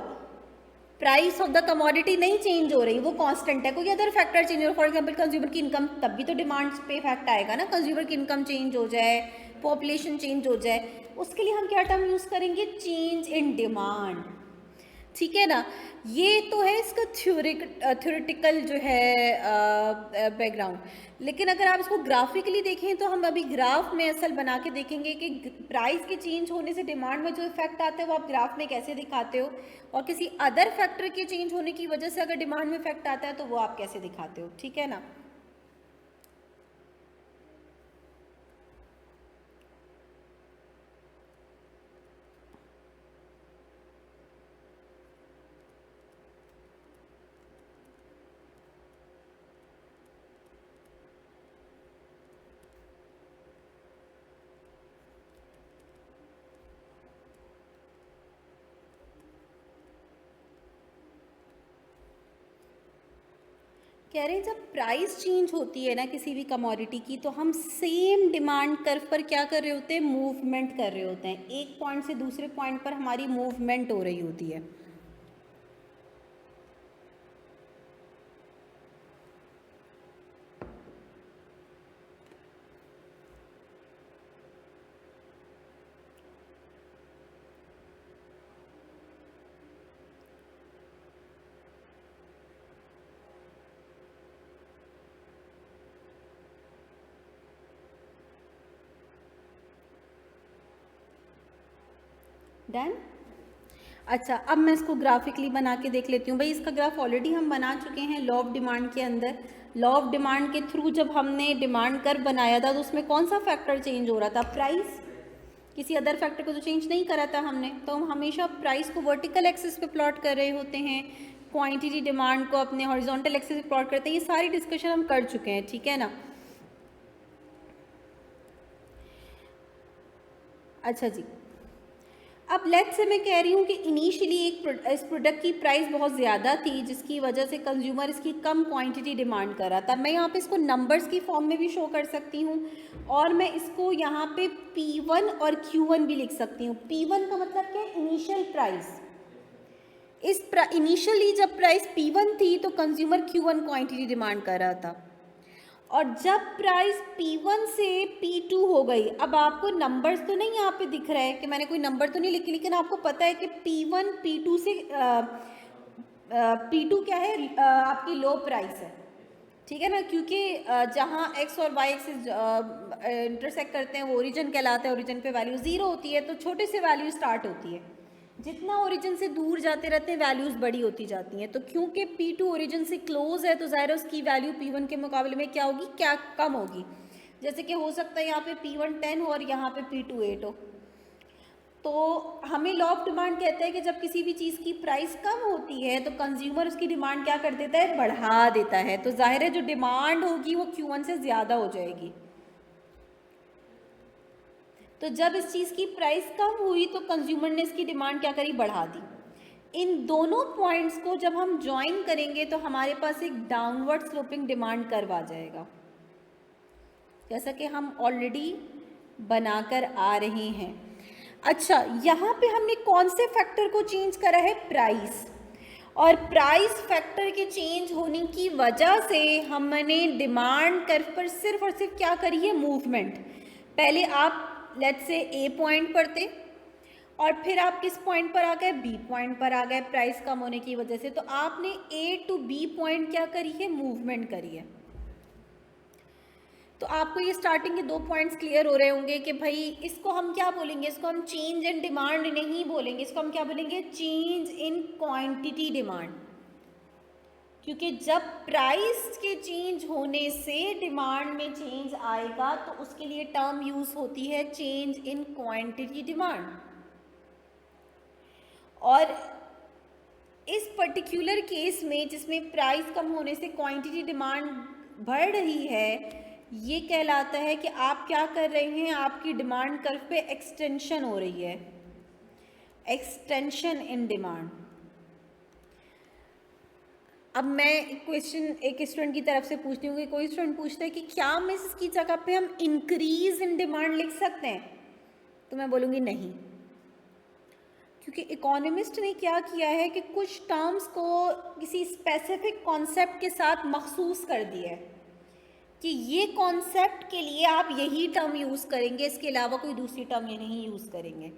प्राइस ऑफ द कमोडिटी नहीं चेंज हो रही, वो कांस्टेंट है, कोई अदर फैक्टर चेंज हो रहा है, फॉर एग्जांपल कंज्यूमर की इनकम, तब भी तो डिमांड पे इफेक्ट आएगा ना, कंज्यूमर की इनकम चेंज हो जाए, पॉपुलेशन चेंज हो जाए, उसके लिए हम क्या टर्म यूज करेंगे? Change in demand. ठीक है ना, ये तो है इसका थ्योरेटिकल जो है बैकग्राउंड। लेकिन अगर आप इसको ग्राफिकली देखें तो हम अभी ग्राफ में असल बना के देखेंगे कि प्राइस के चेंज होने से डिमांड में जो इफेक्ट आता है वो आप ग्राफ में कैसे दिखाते हो, और किसी अदर फैक्टर के चेंज होने की वजह से अगर डिमांड में इफेक्ट आता है तो वो आप कैसे दिखाते हो। ठीक है ना। कह रहे हैं जब प्राइस चेंज होती है ना किसी भी कमोडिटी की, तो हम सेम डिमांड कर्व पर क्या कर रहे होते हैं? मूवमेंट कर रहे होते हैं, एक पॉइंट से दूसरे पॉइंट पर हमारी मूवमेंट हो रही होती है। डन। अच्छा, अब मैं इसको ग्राफिकली बना के देख लेती हूँ। भाई इसका ग्राफ ऑलरेडी हम बना चुके हैं लॉ ऑफ डिमांड के अंदर। लॉ ऑफ डिमांड के थ्रू जब हमने डिमांड कर्व बनाया था तो उसमें कौन सा फैक्टर चेंज हो रहा था? प्राइस। किसी अदर फैक्टर को तो चेंज नहीं करा था हमने, तो हम हमेशा प्राइस को वर्टिकल एक्सिस पे प्लॉट कर रहे होते हैं, क्वांटिटी डिमांड को अपने हॉरिजॉन्टल एक्सिस पे प्लॉट करते हैं। ये सारी डिस्कशन हम कर चुके हैं, ठीक है ना। अच्छा जी, अब लेट्स से मैं कह रही हूँ कि इनिशियली इस प्रोडक्ट की प्राइस बहुत ज़्यादा थी, जिसकी वजह से कंज्यूमर इसकी कम क्वांटिटी डिमांड कर रहा था। मैं यहाँ पे इसको नंबर्स की फॉर्म में भी शो कर सकती हूँ, और मैं इसको यहाँ पे P1 और Q1 भी लिख सकती हूँ। P1 का मतलब क्या है? Initial price. इनिशियली जब प्राइस P1 थी तो कंज्यूमर Q1 क्वांटिटी डिमांड कर रहा था, और जब प्राइस P1 से P2 हो गई, अब आपको नंबर्स तो नहीं यहाँ पे दिख रहा है कि मैंने कोई नंबर तो नहीं लिखी, लेकिन आपको पता है कि P1 P2 से P2 क्या है? आपकी लो प्राइस है, ठीक है ना, क्योंकि जहाँ एक्स और वाई एक्सिस इंटरसेक्ट करते हैं वो ओरिजिन कहलाता है, ओरिजिन पे वैल्यू ज़ीरो होती है, तो छोटे से वैल्यू स्टार्ट होती है, जितना ओरिजिन से दूर जाते रहते हैं वैल्यूज़ बड़ी होती जाती हैं। तो क्योंकि P2 ओरिजिन से क्लोज है तो ज़ाहिर है उसकी वैल्यू P1 के मुकाबले में क्या होगी, क्या कम होगी। जैसे कि हो सकता है यहाँ पे P1 10 हो और यहाँ पे P2 8 हो। तो हमें लॉ ऑफ डिमांड कहता है कि जब किसी भी चीज़ की प्राइस कम होती है तो कंज्यूमर उसकी डिमांड क्या कर देता है, बढ़ा देता है। तो जाहिर है जो डिमांड होगी वो Q1 से ज़्यादा हो जाएगी। तो जब इस चीज़ की प्राइस कम हुई तो कंज्यूमर ने इसकी डिमांड क्या करी, बढ़ा दी। इन दोनों पॉइंट्स को जब हम ज्वाइन करेंगे तो हमारे पास एक डाउनवर्ड स्लोपिंग डिमांड कर्व आ जाएगा, जैसा कि हम ऑलरेडी बनाकर आ रहे हैं। अच्छा, यहाँ पे हमने कौन से फैक्टर को चेंज करा है, प्राइस, और प्राइस फैक्टर के चेंज होने की वजह से हमने डिमांड कर्व पर सिर्फ और सिर्फ क्या करी है, मूवमेंट। पहले आप लेट्स से ए पॉइंट पर थे और फिर आप किस पॉइंट पर आ गए, बी पॉइंट पर आ गए प्राइस कम होने की वजह से। तो आपने ए टू बी पॉइंट क्या करी है, मूवमेंट करी है। तो आपको ये स्टार्टिंग के 2 पॉइंट्स क्लियर हो रहे होंगे कि भाई इसको हम क्या बोलेंगे, इसको हम चेंज इन डिमांड नहीं बोलेंगे, इसको हम क्या बोलेंगे, चेंज इन क्वांटिटी डिमांड। क्योंकि जब प्राइस के चेंज होने से डिमांड में चेंज आएगा तो उसके लिए टर्म यूज होती है चेंज इन क्वांटिटी डिमांड। और इस पर्टिकुलर केस में जिसमें प्राइस कम होने से क्वांटिटी डिमांड बढ़ रही है, ये कहलाता है कि आप क्या कर रहे हैं, आपकी डिमांड कर्व पे एक्सटेंशन हो रही है, एक्सटेंशन इन डिमांड। अब मैं क्वेश्चन एक स्टूडेंट की तरफ से पूछती हूँ कि कोई स्टूडेंट पूछता है कि क्या मैं इसकी जगह पे हम इंक्रीज इन डिमांड लिख सकते हैं, तो मैं बोलूँगी नहीं, क्योंकि इकोनॉमिस्ट ने क्या किया है कि कुछ टर्म्स को किसी स्पेसिफिक कॉन्सेप्ट के साथ मखसूस कर दिया है कि ये कॉन्सेप्ट के लिए आप यही टर्म यूज़ करेंगे, इसके अलावा कोई दूसरी टर्म ये नहीं यूज़ करेंगे।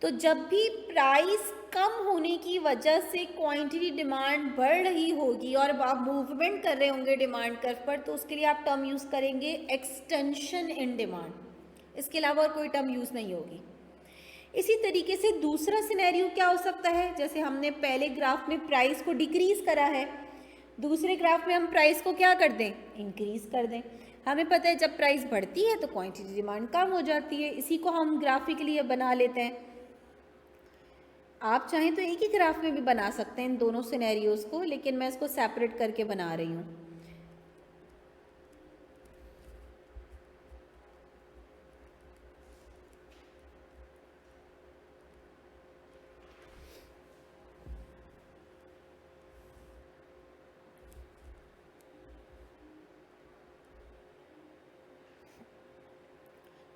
तो जब भी प्राइस कम होने की वजह से क्वांटिटी डिमांड बढ़ रही होगी और आप मूवमेंट कर रहे होंगे डिमांड कर्व पर, तो उसके लिए आप टर्म यूज़ करेंगे एक्सटेंशन इन डिमांड, इसके अलावा और कोई टर्म यूज़ नहीं होगी। इसी तरीके से दूसरा सिनेरियो क्या हो सकता है, जैसे हमने पहले ग्राफ में प्राइस को डिक्रीज करा है, दूसरे ग्राफ में हम प्राइस को क्या कर दें, इंक्रीज कर दें। हमें पता है जब प्राइस बढ़ती है तो क्वांटिटी डिमांड कम हो जाती है, इसी को हम ग्राफिकली बना लेते हैं। आप चाहें तो एक ही ग्राफ में भी बना सकते हैं इन दोनों सिनेरियोज को, लेकिन मैं इसको सेपरेट करके बना रही हूँ।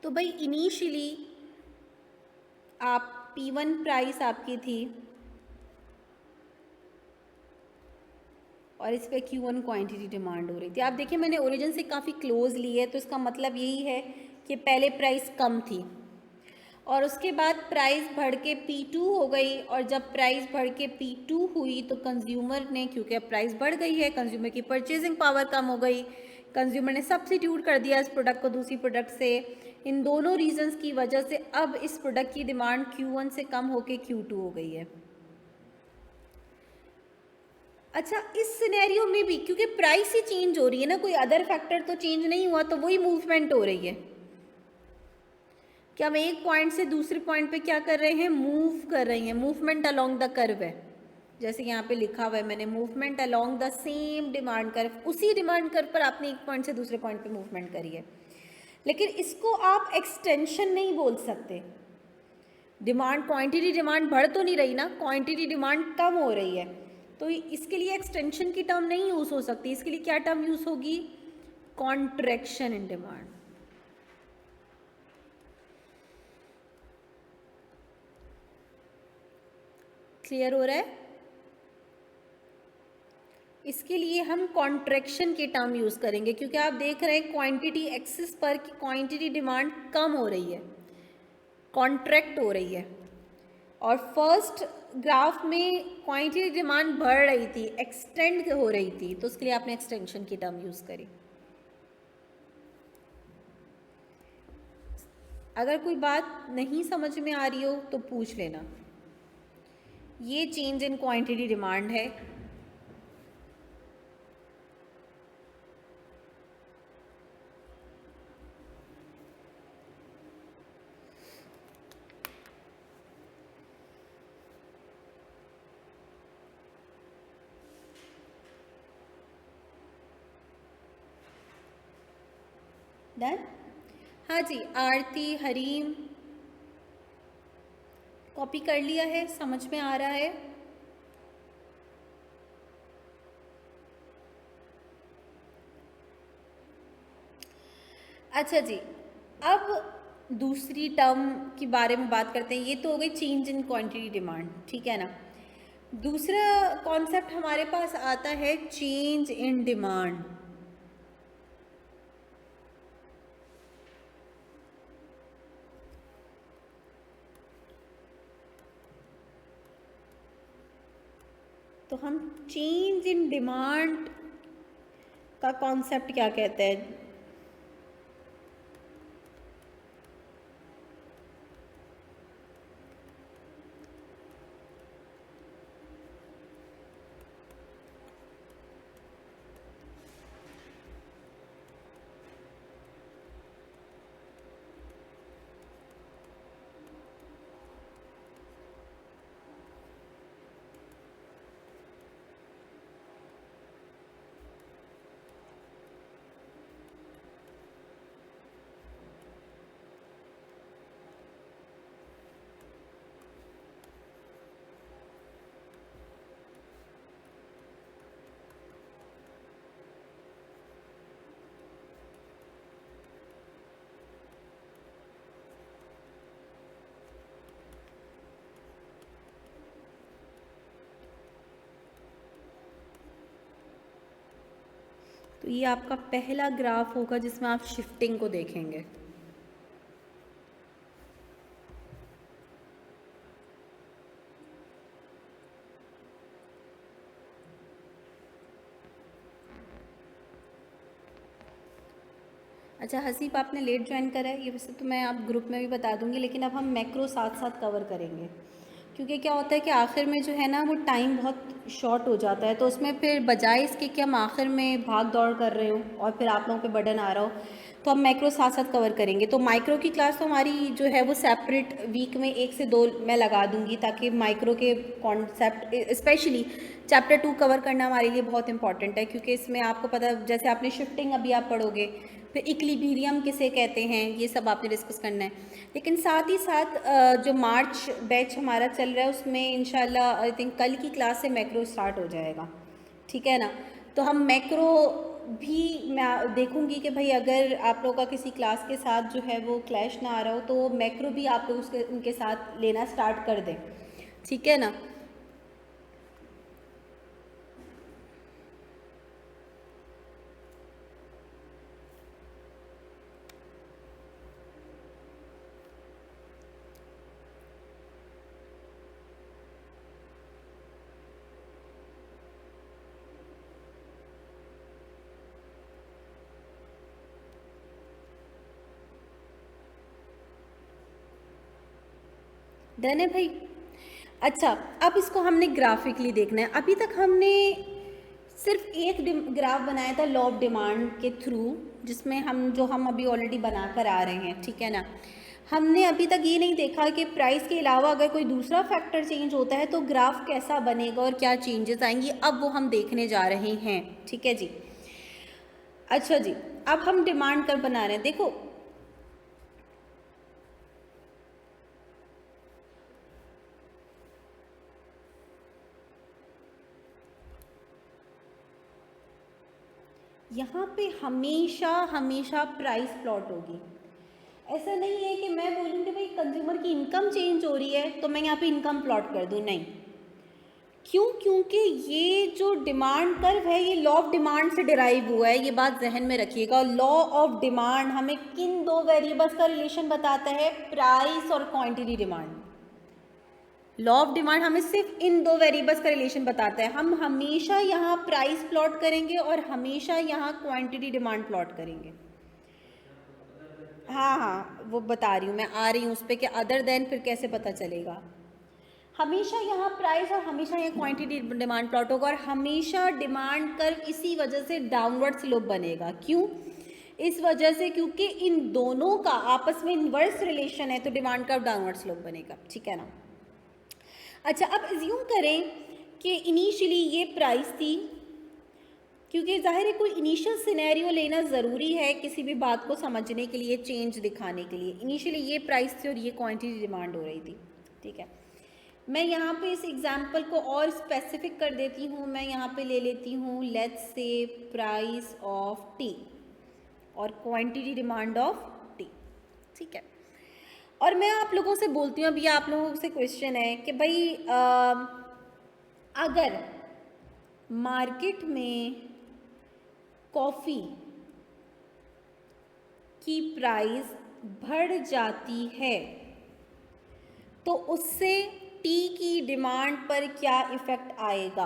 तो भाई इनिशियली आप P1 प्राइस आपकी थी और इस पे Q1 क्वांटिटी डिमांड हो रही थी। आप देखिए मैंने ओरिजिन से काफ़ी क्लोज ली है, तो इसका मतलब यही है कि पहले प्राइस कम थी और उसके बाद प्राइस बढ़ के P2 हो गई, और जब प्राइस बढ़ के P2 हुई तो कंज्यूमर ने, क्योंकि अब प्राइस बढ़ गई है, कंज्यूमर की परचेजिंग पावर कम हो गई, कंज्यूमर ने सब्स्टिट्यूट कर दिया इस प्रोडक्ट को दूसरी प्रोडक्ट से। इन दोनों रीजंस की वजह से अब इस प्रोडक्ट की डिमांड Q1 से कम होकर Q2 हो गई है। अच्छा, इस सिनेरियो में भी क्योंकि प्राइस ही चेंज हो रही है ना, कोई अदर फैक्टर तो चेंज नहीं हुआ, तो वही मूवमेंट हो रही है कि हम एक पॉइंट से दूसरे पॉइंट पे क्या कर रहे हैं, मूव कर रहे हैं, मूवमेंट अलोंग द कर्व है, जैसे यहाँ पे लिखा हुआ है मैंने, movement along the same demand curve. उसी डिमांड कर्व पर आपने एक पॉइंट से दूसरे पॉइंट पे मूवमेंट करी है, लेकिन इसको आप एक्सटेंशन नहीं बोल सकते। डिमांड, क्वांटिटी डिमांड बढ़ तो नहीं रही ना, क्वांटिटी डिमांड कम हो रही है, तो इसके लिए एक्सटेंशन की टर्म नहीं यूज़ हो सकती। इसके लिए क्या टर्म यूज़ होगी, कॉन्ट्रैक्शन इन डिमांड। क्लियर हो रहा है? इसके लिए हम कॉन्ट्रैक्शन की टर्म यूज़ करेंगे, क्योंकि आप देख रहे हैं क्वांटिटी एक्सिस पर कि क्वांटिटी डिमांड कम हो रही है, कॉन्ट्रैक्ट हो रही है। और फर्स्ट ग्राफ में क्वांटिटी डिमांड बढ़ रही थी, एक्सटेंड हो रही थी, तो उसके लिए आपने एक्सटेंशन की टर्म यूज़ करी। अगर कोई बात नहीं समझ में आ रही हो तो पूछ लेना। ये चेंज इन क्वांटिटी डिमांड है। डन। हाँ जी, आरती, हरीम, कॉपी कर लिया है, समझ में आ रहा है? अच्छा जी, अब दूसरी टर्म के बारे में बात करते हैं। ये तो हो गई चेंज इन क्वांटिटी डिमांड, ठीक है ना। दूसरा कॉन्सेप्ट हमारे पास आता है चेंज इन डिमांड। तो हम चेंज इन डिमांड का कॉन्सेप्ट क्या कहते हैं? तो ये आपका पहला ग्राफ होगा जिसमें आप शिफ्टिंग को देखेंगे। अच्छा हसीब, आपने लेट ज्वाइन करा है, ये वैसे तो मैं आप ग्रुप में भी बता दूंगी, लेकिन अब हम मैक्रो साथ साथ कवर करेंगे, क्योंकि क्या होता है कि आखिर में जो है ना वो टाइम बहुत शॉर्ट हो जाता है, तो उसमें फिर बजाय इसके कि हम आखिर में भाग दौड़ कर रहे हो और फिर आप लोगों पे बर्डन आ रहा हो, तो हम मैक्रो साथ साथ कवर करेंगे। तो माइक्रो की क्लास तो हमारी जो है वो सेपरेट वीक में 1 से 2 मैं लगा दूंगी, ताकि माइक्रो के कॉन्सेप्ट स्पेशली चैप्टर 2 कवर करना हमारे लिए बहुत इंपॉर्टेंट है, क्योंकि इसमें आपको पता, जैसे आपने शिफ्टिंग अभी आप पढ़ोगे, फिर इक्विलिब्रियम किसे कहते हैं, ये सब आपने डिस्कस करना है। लेकिन साथ ही साथ जो मार्च बैच हमारा चल रहा है उसमें इंशाल्लाह आई थिंक कल की क्लास से मैक्रो स्टार्ट हो जाएगा, ठीक है ना। तो हम मैक्रो भी मैं देखूंगी कि भाई अगर आप लोगों का किसी क्लास के साथ जो है वो क्लैश ना आ रहा हो, तो मैक्रो भी आप लोग उसके उनके साथ लेना स्टार्ट कर दें, ठीक है ना। डन है भाई। अच्छा, अब इसको हमने ग्राफिकली देखना है। अभी तक हमने सिर्फ एक ग्राफ बनाया था लॉ ऑफ डिमांड के थ्रू, जिसमें हम अभी ऑलरेडी बना कर आ रहे हैं, ठीक है ना। हमने अभी तक ये नहीं देखा कि प्राइस के अलावा अगर कोई दूसरा फैक्टर चेंज होता है तो ग्राफ कैसा बनेगा और क्या चेंजेस आएंगी, अब वो हम देखने जा रहे हैं, ठीक है जी। अच्छा जी, अब हम डिमांड कर बना रहे हैं। देखो यहाँ पे हमेशा हमेशा प्राइस प्लॉट होगी। ऐसा नहीं है कि मैं बोलूँ कि भाई कंज्यूमर की इनकम चेंज हो रही है तो मैं यहाँ पे इनकम प्लॉट कर दूँ, नहीं। क्यों? क्योंकि ये जो डिमांड कर्व है ये लॉ ऑफ डिमांड से डिराइव हुआ है, ये बात जहन में रखिएगा। लॉ ऑफ डिमांड हमें किन 2 वेरिएबल्स का रिलेशन बताता है? प्राइस और quantity demand. Law of demand हमें सिर्फ इन दो वेरिएबल्स का रिलेशन बताता है। हम हमेशा यहाँ प्राइस प्लॉट करेंगे और हमेशा यहाँ क्वांटिटी डिमांड प्लॉट करेंगे। हाँ हाँ, वो बता रही हूँ, मैं आ रही हूँ उस पर कि अदर देन फिर कैसे पता चलेगा। हमेशा यहाँ प्राइस और हमेशा यहाँ क्वांटिटी डिमांड प्लॉट होगा, और हमेशा डिमांड कर्व इसी वजह से डाउनवर्ड स्लोप बनेगा। क्यों? इस वजह से क्योंकि इन दोनों का आपस में इन्वर्स रिलेशन है, तो डिमांड कर्व डाउनवर्ड स्लोप बनेगा। ठीक है ना? अच्छा, अब एज्यूम करें कि इनिशियली ये प्राइस थी, क्योंकि जाहिर है कोई इनिशियल सिनेरियो लेना ज़रूरी है किसी भी बात को समझने के लिए, चेंज दिखाने के लिए। इनिशियली ये प्राइस थी और ये क्वांटिटी डिमांड हो रही थी। ठीक है, मैं यहाँ पे इस एग्जांपल को और स्पेसिफिक कर देती हूँ। मैं यहाँ पे ले लेती हूँ let's say price of T और क्वांटिटी डिमांड ऑफ टी। ठीक है, और मैं आप लोगों से बोलती हूँ, अभी आप लोगों से क्वेश्चन है कि भाई अगर मार्केट में कॉफ़ी की प्राइस बढ़ जाती है तो उससे टी की डिमांड पर क्या इफ़ेक्ट आएगा।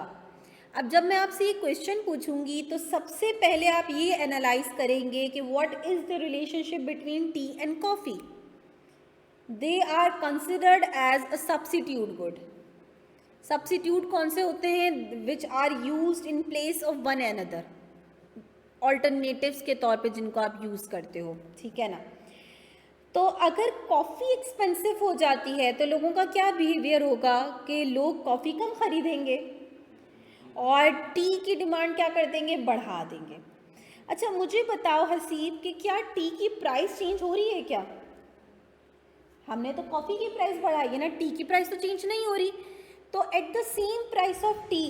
अब जब मैं आपसे ये क्वेश्चन पूछूंगी तो सबसे पहले आप ये एनालाइज करेंगे कि what is the relationship between tea and coffee. They are considered as a substitute good. Substitute कौन से होते हैं? Which are used in place of one another, alternatives के तौर पे जिनको आप यूज़ करते हो। ठीक है ना? तो अगर कॉफ़ी एक्सपेंसिव हो जाती है तो लोगों का क्या बिहेवियर होगा कि लोग कॉफ़ी कम खरीदेंगे और टी की डिमांड क्या कर देंगे? बढ़ा देंगे। अच्छा, मुझे बताओ हसीब कि क्या टी की प्राइस चेंज हो रही है क्या? हमने तो कॉफ़ी की प्राइस बढ़ाई है ना, टी की प्राइस तो चेंज नहीं हो रही। तो at the same price of T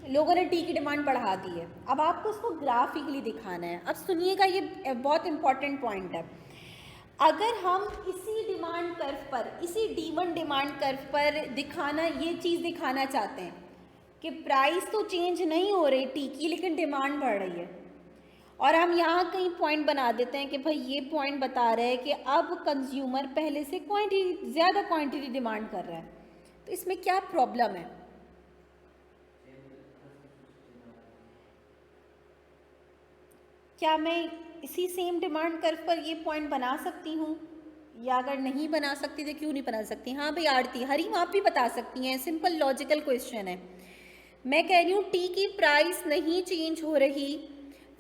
लोगों ने टी की डिमांड बढ़ा दी है। अब आपको उसको ग्राफिकली दिखाना है। अब सुनिएगा, ये बहुत इंपॉर्टेंट पॉइंट है। अगर हम इसी डिमांड कर्व पर, इसी D1 डिमांड कर्व पर दिखाना, ये चीज़ दिखाना चाहते हैं कि प्राइस तो चेंज नहीं हो रही टी की, लेकिन डिमांड बढ़ रही है, और हम यहाँ कहीं पॉइंट बना देते हैं कि भाई ये पॉइंट बता रहे हैं कि अब कंज्यूमर पहले से क्वांटिटी, ज़्यादा क्वांटिटी डिमांड कर रहा है, तो इसमें क्या प्रॉब्लम है? क्या मैं इसी सेम डिमांड कर्व पर ये पॉइंट बना सकती हूँ, या अगर नहीं बना सकती तो क्यों नहीं बना सकती? हाँ भाई आरती, हरीम आप भी बता सकती हैं, सिंपल लॉजिकल क्वेश्चन है। मैं कह रही हूँ टी की प्राइस नहीं चेंज हो रही,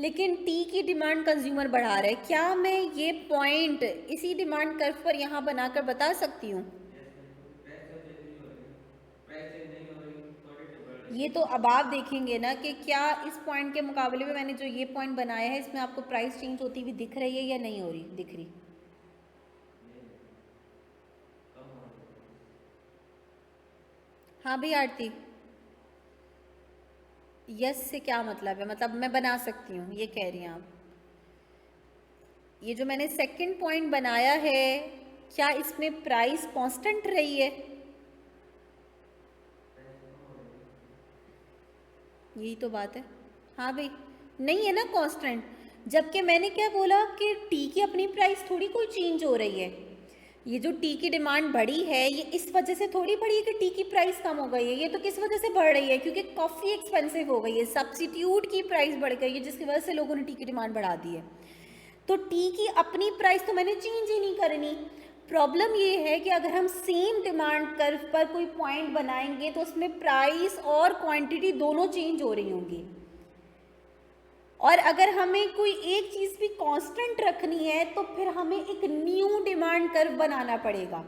लेकिन टी की डिमांड कंज्यूमर बढ़ा रहा है। क्या मैं ये पॉइंट इसी डिमांड कर्व पर यहाँ बनाकर बता सकती हूँ? ये तो अब आप देखेंगे ना कि क्या इस पॉइंट के मुकाबले में मैंने जो ये पॉइंट बनाया है इसमें आपको प्राइस चेंज होती हुई दिख रही है या नहीं हो रही? दिख रही? हाँ भाई आरती, यस से क्या मतलब है? मतलब मैं बना सकती हूँ, ये कह रही हैं आप? ये जो मैंने सेकंड पॉइंट बनाया है, क्या इसमें प्राइस कांस्टेंट रही है? यही तो बात है। हाँ भाई, नहीं है ना कांस्टेंट। जबकि मैंने क्या बोला कि टी की अपनी प्राइस थोड़ी कोई चेंज हो रही है। ये जो टी की डिमांड बढ़ी है ये इस वजह से थोड़ी बढ़ी है कि टी की प्राइस कम हो गई है। ये तो किस वजह से बढ़ रही है? क्योंकि कॉफ़ी एक्सपेंसिव हो गई है, सब्सिट्यूट की प्राइस बढ़ गई है, जिसकी वजह से लोगों ने टी की डिमांड बढ़ा दी है। तो टी की अपनी प्राइस तो मैंने चेंज ही नहीं करनी। प्रॉब्लम ये है कि अगर हम सेम डिमांड कर्व पर कोई पॉइंट बनाएंगे तो उसमें प्राइस और क्वांटिटी दोनों चेंज हो रही होंगी, और अगर हमें कोई एक चीज़ भी कांस्टेंट रखनी है तो फिर हमें एक न्यू डिमांड कर्व बनाना पड़ेगा।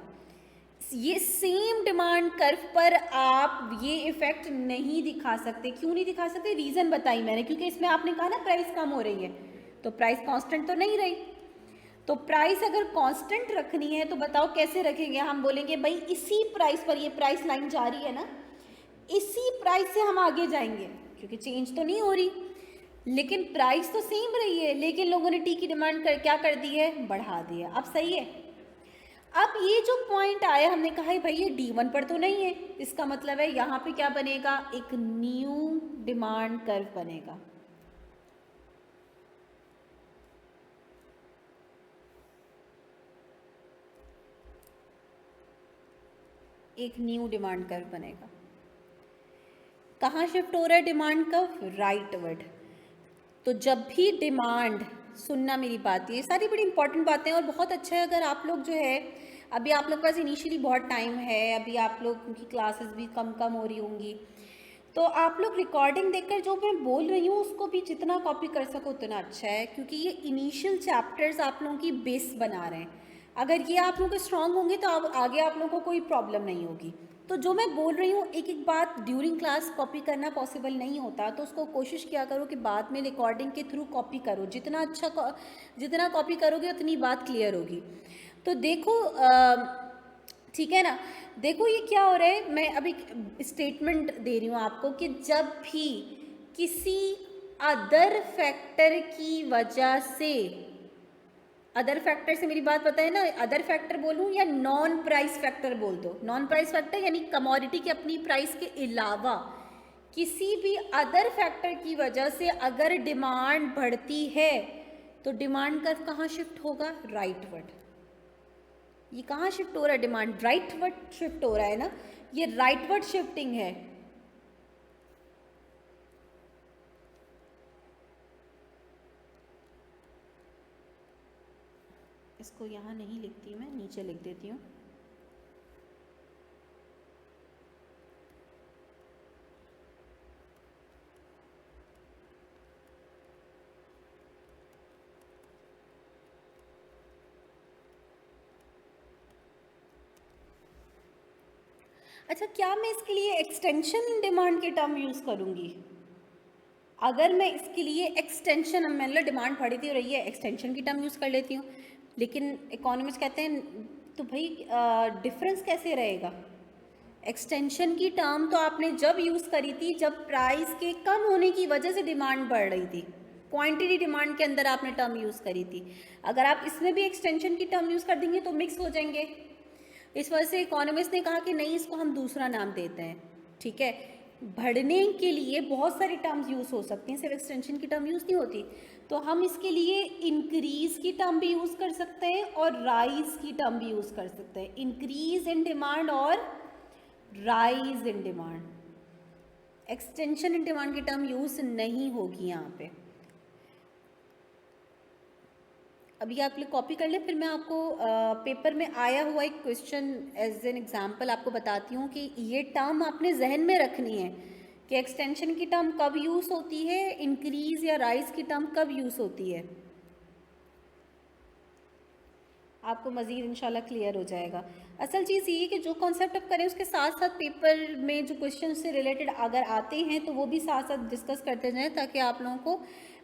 ये सेम डिमांड कर्व पर आप ये इफेक्ट नहीं दिखा सकते। क्यों नहीं दिखा सकते? रीज़न बताई मैंने, क्योंकि इसमें आपने कहा ना प्राइस कम हो रही है, तो प्राइस कांस्टेंट तो नहीं रही। तो प्राइस अगर कांस्टेंट रखनी है तो बताओ कैसे रखेंगे? हम बोलेंगे भाई इसी प्राइस पर, ये प्राइस लाइन जा रही है ना, इसी प्राइस से हम आगे जाएंगे, क्योंकि चेंज तो नहीं हो रही, लेकिन प्राइस तो सेम रही है, लेकिन लोगों ने टी की डिमांड क्या कर दी है? बढ़ा दी है। अब सही है? अब ये जो पॉइंट आया, हमने कहा है भाई ये D1 पर तो नहीं है, इसका मतलब है यहाँ पे क्या बनेगा? एक न्यू डिमांड कर्व बनेगा। एक न्यू डिमांड कर्व बनेगा। कहाँ शिफ्ट हो रहा है डिमांड कर्व? राइटवर्ड। तो जब भी डिमांड, सुनना मेरी बात, ये सारी बड़ी इंपॉर्टेंट बातें हैं और बहुत अच्छा है अगर आप लोग जो है, अभी आप लोग के पास इनिशियली बहुत टाइम है, अभी आप लोग की क्लासेस भी कम कम हो रही होंगी, तो आप लोग रिकॉर्डिंग देखकर जो मैं बोल रही हूँ उसको भी जितना कॉपी कर सको उतना अच्छा है, क्योंकि ये इनिशियल चैप्टर्स आप लोगों की बेस बना रहे हैं। अगर ये आप लोगों के स्ट्रांग होंगे तो अब आगे आप लोगों को कोई प्रॉब्लम नहीं होगी। तो जो मैं बोल रही हूँ एक एक बात ड्यूरिंग क्लास कॉपी करना पॉसिबल नहीं होता, तो उसको कोशिश किया करो कि बाद में रिकॉर्डिंग के थ्रू कॉपी करो। जितना कॉपी करोगे उतनी बात क्लियर होगी। तो देखो, ठीक है ना, देखो ये क्या हो रहा है, मैं अभी स्टेटमेंट दे रही हूँ आपको कि जब भी किसी अदर फैक्टर की वजह से, अदर फैक्टर से मेरी बात पता है ना, अदर फैक्टर बोलूँ या नॉन प्राइस फैक्टर बोल दो, नॉन प्राइस फैक्टर यानी कमोडिटी की अपनी प्राइस के अलावा किसी भी अदर फैक्टर की वजह से अगर डिमांड बढ़ती है तो डिमांड कर्व कहाँ शिफ्ट होगा? राइटवर्ड। ये कहाँ शिफ्ट हो रहा है? डिमांड राइटवर्ड शिफ्ट हो रहा है ना, ये राइटवर्ड शिफ्टिंग है। इसको यहाँ नहीं लिखती, मैं नीचे लिख देती हूँ। अच्छा, क्या मैं इसके लिए एक्सटेंशन इन डिमांड के टर्म यूज़ करूँगी? अगर मैं इसके लिए एक्सटेंशन, मतलब डिमांड बढ़ती हो रही है, एक्सटेंशन की टर्म यूज़ कर लेती हूँ, लेकिन इकोनॉमिस्ट कहते हैं तो भाई डिफरेंस कैसे रहेगा? एक्सटेंशन की टर्म तो आपने जब यूज़ करी थी जब प्राइस के कम होने की वजह से डिमांड बढ़ रही थी, क्वांटिटी डिमांड के अंदर आपने टर्म यूज़ करी थी। अगर आप इसमें भी एक्सटेंशन की टर्म यूज़ कर देंगे तो मिक्स हो जाएंगे। इस वजह से इकोनॉमिस्ट ने कहा कि नहीं, इसको हम दूसरा नाम देते हैं। ठीक है, बढ़ने के लिए बहुत सारी टर्म्स यूज़ हो सकती हैं, सिर्फ एक्सटेंशन की टर्म यूज़ नहीं होती। तो हम इसके लिए इंक्रीज़ की टर्म भी यूज़ कर सकते हैं और राइज की टर्म भी यूज़ कर सकते हैं। इंक्रीज इन डिमांड और rise in demand. Extension in demand की टर्म यूज़ नहीं होगी यहाँ पे। अभी आप लोग कॉपी कर लें, फिर मैं आपको पेपर में आया हुआ एक क्वेश्चन एज एन एग्जांपल आपको बताती हूँ कि ये टर्म आपने जहन में रखनी है कि एक्सटेंशन की टर्म कब यूज़ होती है, इंक्रीज या राइज की टर्म कब यूज़ होती है। आपको मज़ीद इंशाल्लाह क्लियर हो जाएगा। असल चीज़ ये है कि जो कॉन्सेप्ट आप करें उसके साथ साथ पेपर में जो क्वेश्चन से रिलेटेड अगर आते हैं तो वो भी साथ साथ डिस्कस करते जाएं, ताकि आप लोगों को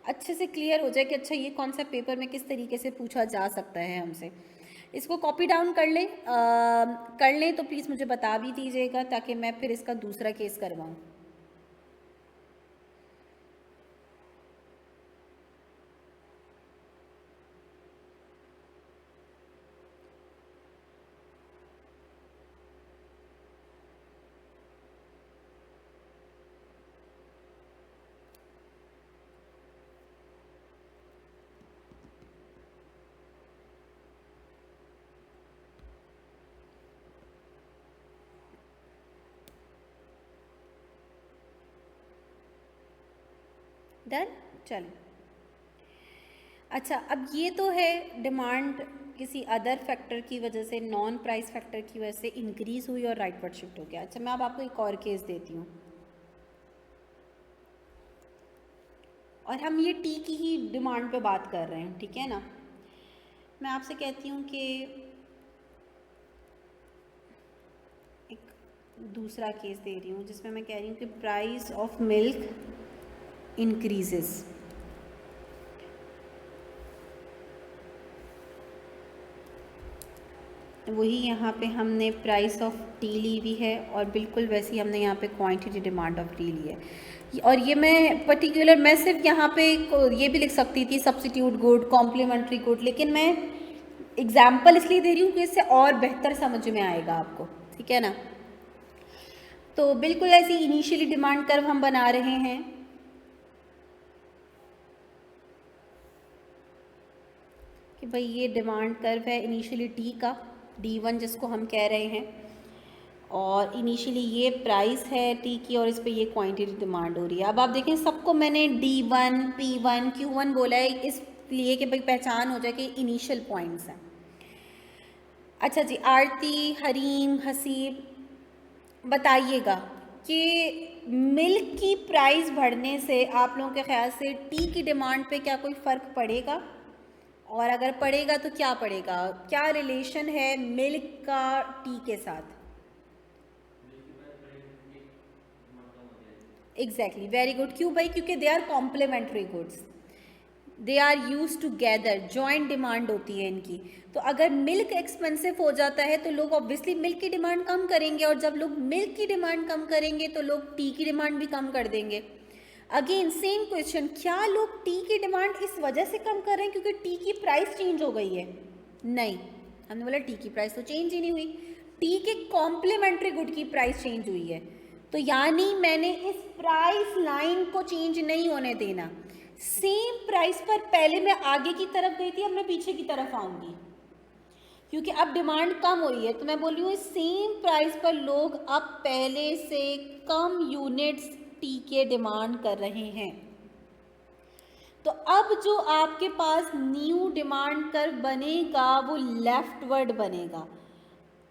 अच्छे से क्लियर हो जाए कि अच्छा ये कॉन्सेप्ट पेपर में किस तरीके से पूछा जा सकता है हमसे। इसको कॉपी डाउन कर लें तो प्लीज़ मुझे बता भी दीजिएगा ताकि मैं फिर इसका दूसरा केस करवाऊँ। डन, चलो। अच्छा, अब ये तो है डिमांड किसी अदर फैक्टर की वजह से, नॉन प्राइस फैक्टर की वजह से इंक्रीज़ हुई और राइटवर्ड शिफ्ट हो गया। अच्छा, मैं अब आपको एक और केस देती हूँ और हम ये टी की ही डिमांड पे बात कर रहे हैं, ठीक है ना। मैं आपसे कहती हूँ कि एक दूसरा केस दे रही हूँ जिसमें मैं कह रही हूँ कि प्राइस ऑफ मिल्क इंक्रीजेस। वही यहाँ पे हमने प्राइस ऑफ टी ली हुई है और बिल्कुल वैसे ही हमने यहाँ पे क्वांटिटी डिमांड ऑफ टी ली है। और ये मैं सिर्फ यहाँ पे ये भी लिख सकती थी सब्स्टिट्यूट गुड, कॉम्प्लीमेंट्री गुड, लेकिन मैं एग्जाम्पल इसलिए दे रही हूँ कि इससे और बेहतर समझ में आएगा आपको, ठीक है ना। तो बिल्कुल ऐसी इनिशियली डिमांड कर्व हम बना रहे हैं कि भाई ये डिमांड कर्व है इनिशियली टी का, D1 जिसको हम कह रहे हैं, और इनिशियली ये प्राइस है टी की और इस पे ये क्वांटिटी डिमांड हो रही है। अब आप देखें सबको मैंने D1 P1 Q1 बोला है इसलिए कि भाई पहचान हो जाए कि इनिशियल पॉइंट्स हैं। अच्छा जी, आरती, हरीम, हसीब, बताइएगा कि मिल्क की प्राइस बढ़ने से आप लोगों के ख्याल से टी की डिमांड पे क्या कोई फ़र्क पड़ेगा, और अगर पड़ेगा तो क्या पड़ेगा, क्या रिलेशन है मिल्क का टी के साथ? Exactly, very good. क्यों भाई? क्योंकि they are complementary goods, they are use together, joint demand होती है इनकी। तो अगर मिल्क एक्सपेंसिव हो जाता है तो लोग ऑब्वियसली मिल्क की डिमांड कम करेंगे, और जब लोग मिल्क की डिमांड कम करेंगे तो लोग टी की डिमांड भी कम कर देंगे। अगेन सेम क्वेश्चन, क्या लोग टी की डिमांड इस वजह से कम कर रहे हैं क्योंकि टी की प्राइस चेंज हो गई है? नहीं, हमने बोला टी की प्राइस तो चेंज ही नहीं हुई, टी के कॉम्प्लीमेंट्री गुड की प्राइस चेंज हुई है। तो यानी मैंने इस प्राइस लाइन को चेंज नहीं होने देना। सेम प्राइस पर पहले मैं आगे की तरफ गई थी, अब मैं पीछे की तरफ आऊंगी क्योंकि अब डिमांड कम हुई है। तो मैं बोल रही हूँ सेम प्राइस पर लोग अब पहले से कम यूनिट्स टी के डिमांड कर रहे हैं। तो अब जो आपके पास न्यू डिमांड कर्व बनेगा वो लेफ्टवर्ड बनेगा।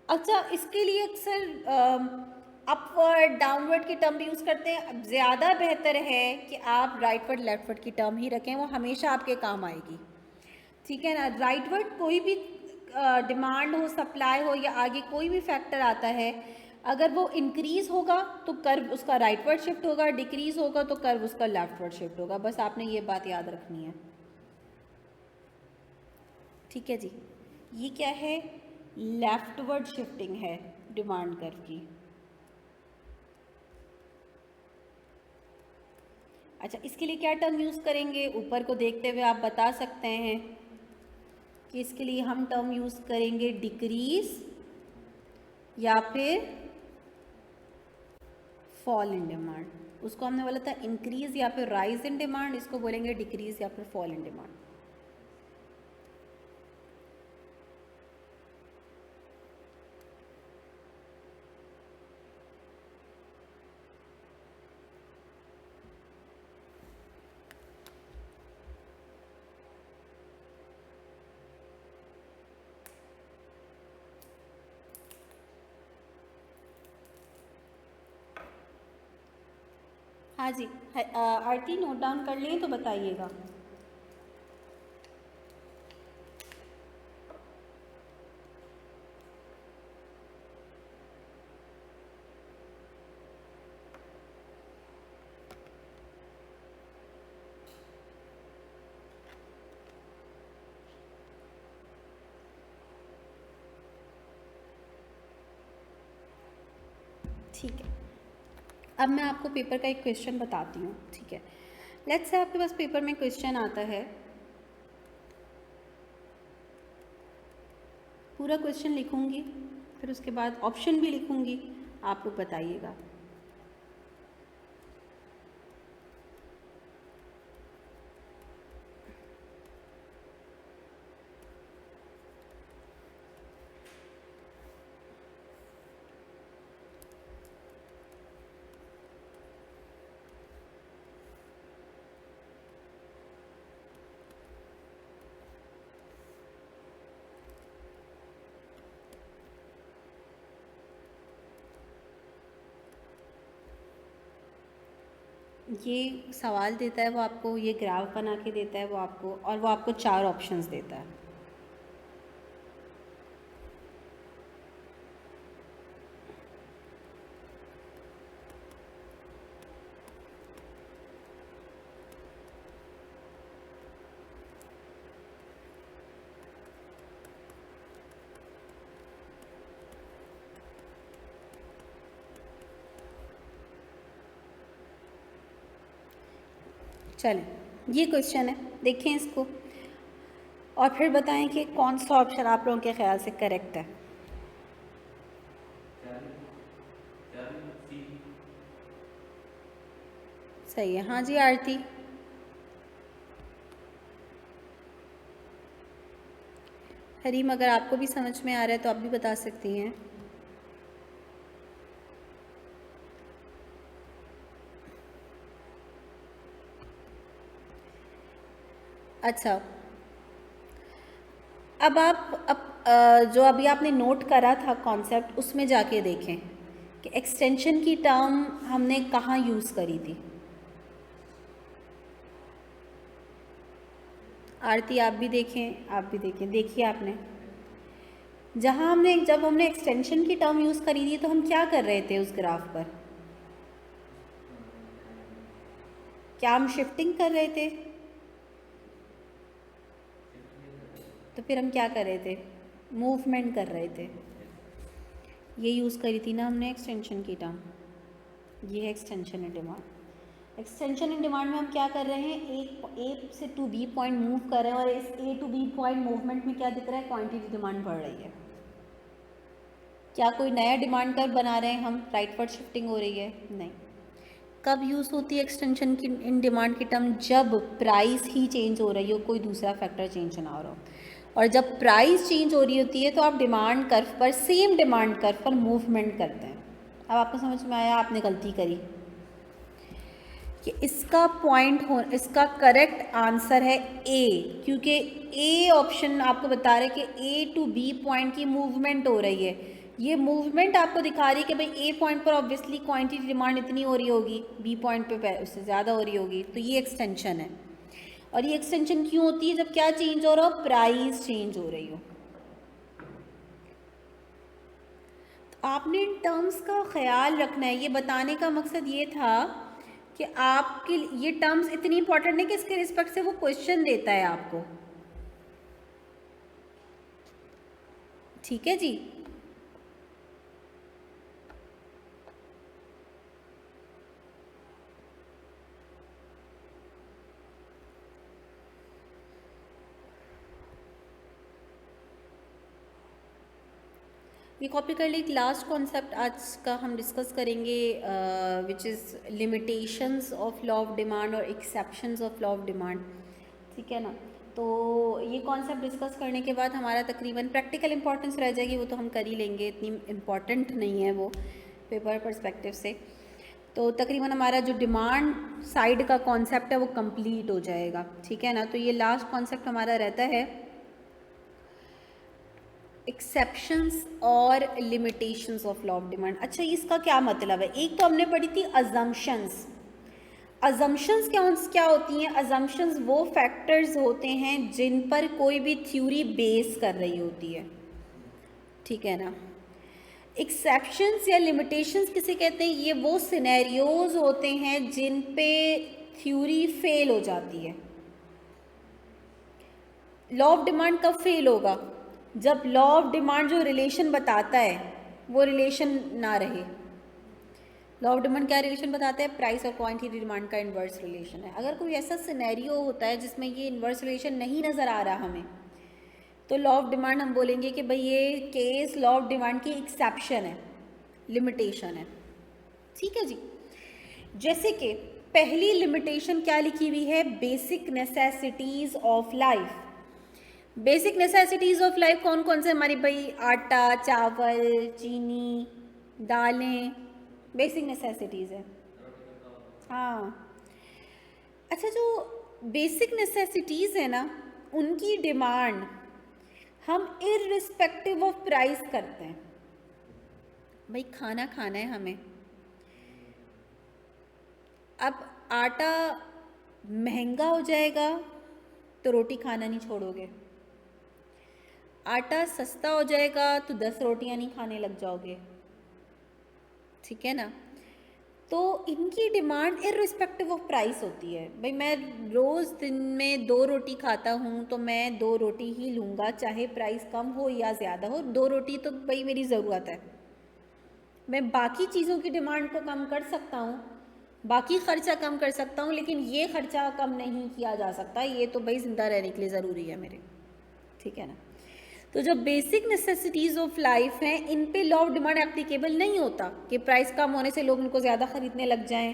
अच्छा, इसके लिए अक्सर अपवर्ड डाउनवर्ड की टर्म भी यूज़ करते हैं। अब ज़्यादा बेहतर है कि आप राइटवर्ड लेफ्टवर्ड की टर्म ही रखें, वो हमेशा आपके काम आएगी। ठीक है ना? राइटवर्ड कोई भी डिमांड हो, सप्लाई हो, या आगे कोई भी फैक्टर आता है, अगर वो इंक्रीज़ होगा तो कर्व उसका राइटवर्ड शिफ्ट होगा, डिक्रीज़ होगा तो कर्व उसका लेफ्टवर्ड शिफ्ट होगा। बस आपने ये बात याद रखनी है। ठीक है जी, ये क्या है? लेफ्टवर्ड शिफ्टिंग है डिमांड कर्व की। अच्छा, इसके लिए क्या टर्म यूज़ करेंगे? ऊपर को देखते हुए आप बता सकते हैं कि इसके लिए हम टर्म यूज़ करेंगे डिक्रीज या फिर फॉल इन डिमांड। उसको हमने बोला था इंक्रीज या फिर राइज इन डिमांड, इसको बोलेंगे डिक्रीज या फिर फॉल इन डिमांड। हाँ जी, आरती नोट डाउन कर लें तो बताइएगा। ठीक है, अब मैं आपको पेपर का एक क्वेश्चन बताती हूँ। ठीक है, लेट्स से आपके पास पेपर में क्वेश्चन आता है, पूरा क्वेश्चन लिखूँगी, फिर उसके बाद ऑप्शन भी लिखूँगी, आप लोग बताइएगा। ये सवाल देता है वो आपको, ये ग्राफ बना के देता है वो आपको, और वो आपको 4 ऑप्शंस देता है। चलें, ये क्वेश्चन है, देखें इसको और फिर बताएं कि कौन सा ऑप्शन आप लोगों के ख्याल से करेक्ट है। सही है, हाँ जी आरती। हरीम, अगर आपको भी समझ में आ रहा है तो आप भी बता सकती हैं। अच्छा, अब आप जो अभी आपने नोट करा था कॉन्सेप्ट, उसमें जाके देखें कि एक्सटेंशन की टर्म हमने कहाँ यूज़ करी थी। आरती आप भी देखें, आप भी देखें, देखिए आपने जब हमने एक्सटेंशन की टर्म यूज़ करी थी तो हम क्या कर रहे थे उस ग्राफ पर? क्या हम शिफ्टिंग कर रहे थे? तो फिर हम क्या कर रहे थे? मूवमेंट कर रहे थे। ये यूज़ करी थी ना हमने एक्सटेंशन की टर्म। ये है extension in demand. Extension in demand में हम क्या कर रहे हैं, एक ए से टू बी पॉइंट मूव कर रहे हैं और इस ए टू बी पॉइंट मूवमेंट में क्या दिख रहा है, क्वांटिटी डिमांड बढ़ रही है। क्या कोई नया डिमांड कर्व बना रहे हैं हम, राइटवर्ड शिफ्टिंग हो रही है? नहीं। कब यूज़ होती है एक्सटेंशन की इन डिमांड की टर्म? जब प्राइस ही चेंज हो रही हो, कोई दूसरा फैक्टर चेंज ना हो रहा हो। और जब प्राइस चेंज हो रही होती है तो आप डिमांड कर्व पर, सेम डिमांड कर्व पर मूवमेंट करते हैं। अब आपको समझ में आया आपने गलती करी कि इसका करेक्ट आंसर है ए, क्योंकि ए ऑप्शन आपको बता रहे कि ए टू बी पॉइंट की मूवमेंट हो रही है। ये मूवमेंट आपको दिखा रही है कि भाई ए पॉइंट पर ऑब्वियसली क्वांटिटी डिमांड इतनी हो रही होगी, बी पॉइंट पे उससे ज़्यादा हो रही होगी, तो ये एक्सटेंशन है। और ये एक्सटेंशन क्यों होती है? जब क्या चेंज हो रहा हो, प्राइस चेंज हो रही हो। तो आपने इन टर्म्स का ख्याल रखना है। ये बताने का मकसद ये था कि आपके ये टर्म्स इतनी इंपॉर्टेंट है कि इसके रिस्पेक्ट से वो क्वेश्चन देता है आपको। ठीक है जी। ये कॉपी कर ली। लास्ट कॉन्सेप्ट आज का हम डिस्कस करेंगे which is limitations of law of demand और exceptions of law of demand. ठीक है ना। तो ये कॉन्सेप्ट डिस्कस करने के बाद हमारा तकरीबन प्रैक्टिकल इंपॉर्टेंस रह जाएगी, वो तो हम कर ही लेंगे, इतनी इम्पॉर्टेंट नहीं है वो पेपर पर्सपेक्टिव से। तो तकरीबन हमारा जो डिमांड साइड का कॉन्सेप्ट है वो कंप्लीट हो जाएगा। ठीक है ना। तो ये लास्ट कॉन्सेप्ट हमारा रहता है एक्सेप्शंस और limitations of law of demand. अच्छा, इसका क्या मतलब है? एक तो हमने पढ़ी थी अजम्पशंस। अजम्पशंस क्या होती हैं? अजम्पशंस वो फैक्टर्स होते हैं जिन पर कोई भी थ्योरी बेस कर रही होती है। ठीक है ना। एक्सेप्शंस या लिमिटेशंस किसे कहते हैं? ये वो सिनेरियोज होते हैं जिन पे थ्योरी फेल हो जाती है। लॉ ऑफ डिमांड कब फेल होगा? जब लॉ ऑफ डिमांड जो रिलेशन बताता है वो रिलेशन ना रहे। लॉ ऑफ डिमांड क्या रिलेशन बताता है? प्राइस और क्वांटिटी डिमांड का इन्वर्स रिलेशन है। अगर कोई ऐसा सिनेरियो होता है जिसमें ये इन्वर्स रिलेशन नहीं नज़र आ रहा हमें, तो लॉ ऑफ डिमांड हम बोलेंगे कि भाई ये केस लॉ ऑफ डिमांड की एक्सेप्शन है, लिमिटेशन है। ठीक है जी। जैसे कि पहली लिमिटेशन क्या लिखी हुई है? Basic necessities of life. Basic necessities of life कौन कौन से हमारी भाई? आटा, चावल, चीनी, दालें, बेसिक नेसेसिटीज़ है। हाँ। अच्छा, जो बेसिक नेसेसिटीज़ है ना, उनकी डिमांड हम इर्रिस्पेक्टिव ऑफ प्राइस करते हैं। भाई खाना खाना है हमें। अब आटा महंगा हो जाएगा तो रोटी खाना नहीं छोड़ोगे। आटा सस्ता हो जाएगा तो 10 रोटियां नहीं खाने लग जाओगे। ठीक है ना। तो इनकी डिमांड इर्रिस्पेक्टिव ऑफ प्राइस होती है। भाई मैं रोज़ दिन में 2 रोटी खाता हूँ तो मैं 2 रोटी ही लूँगा, चाहे प्राइस कम हो या ज़्यादा हो। 2 रोटी तो भाई मेरी ज़रूरत है। मैं बाकी चीज़ों की डिमांड को कम कर सकता हूँ, बाकी ख़र्चा कम कर सकता हूँ, लेकिन ये ख़र्चा कम नहीं किया जा सकता। ये तो भाई ज़िंदा रहने के लिए ज़रूरी है मेरे। ठीक है ना। तो जो बेसिक नेसेसिटीज़ ऑफ लाइफ हैं, इन पे लॉ ऑफ डिमांड एप्लीकेबल नहीं होता कि प्राइस कम होने से लोग उनको ज़्यादा ख़रीदने लग जाएं,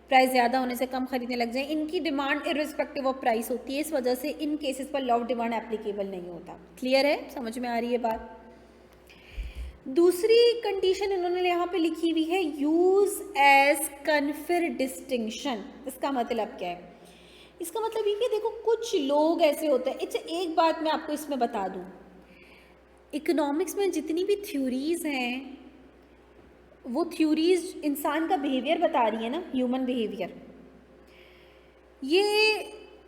प्राइस ज़्यादा होने से कम ख़रीदने लग जाएं। इनकी डिमांड इर्रिस्पेक्टिव ऑफ प्राइस होती है, इस वजह से इन केसेस पर लॉ ऑफ डिमांड एप्लीकेबल नहीं होता। क्लियर है? समझ में आ रही है बात? दूसरी कंडीशन इन्होंने यहाँ पे लिखी हुई है, यूज़ एज कन्फिर डिस्टिंक्शन। इसका मतलब क्या है? इसका मतलब ये कि देखो कुछ लोग ऐसे होते हैं। अच्छा, एक बात मैं आपको इसमें बता दूं, इकोनॉमिक्स में जितनी भी थ्योरीज हैं वो थ्योरीज इंसान का बिहेवियर बता रही है ना, ह्यूमन बिहेवियर। ये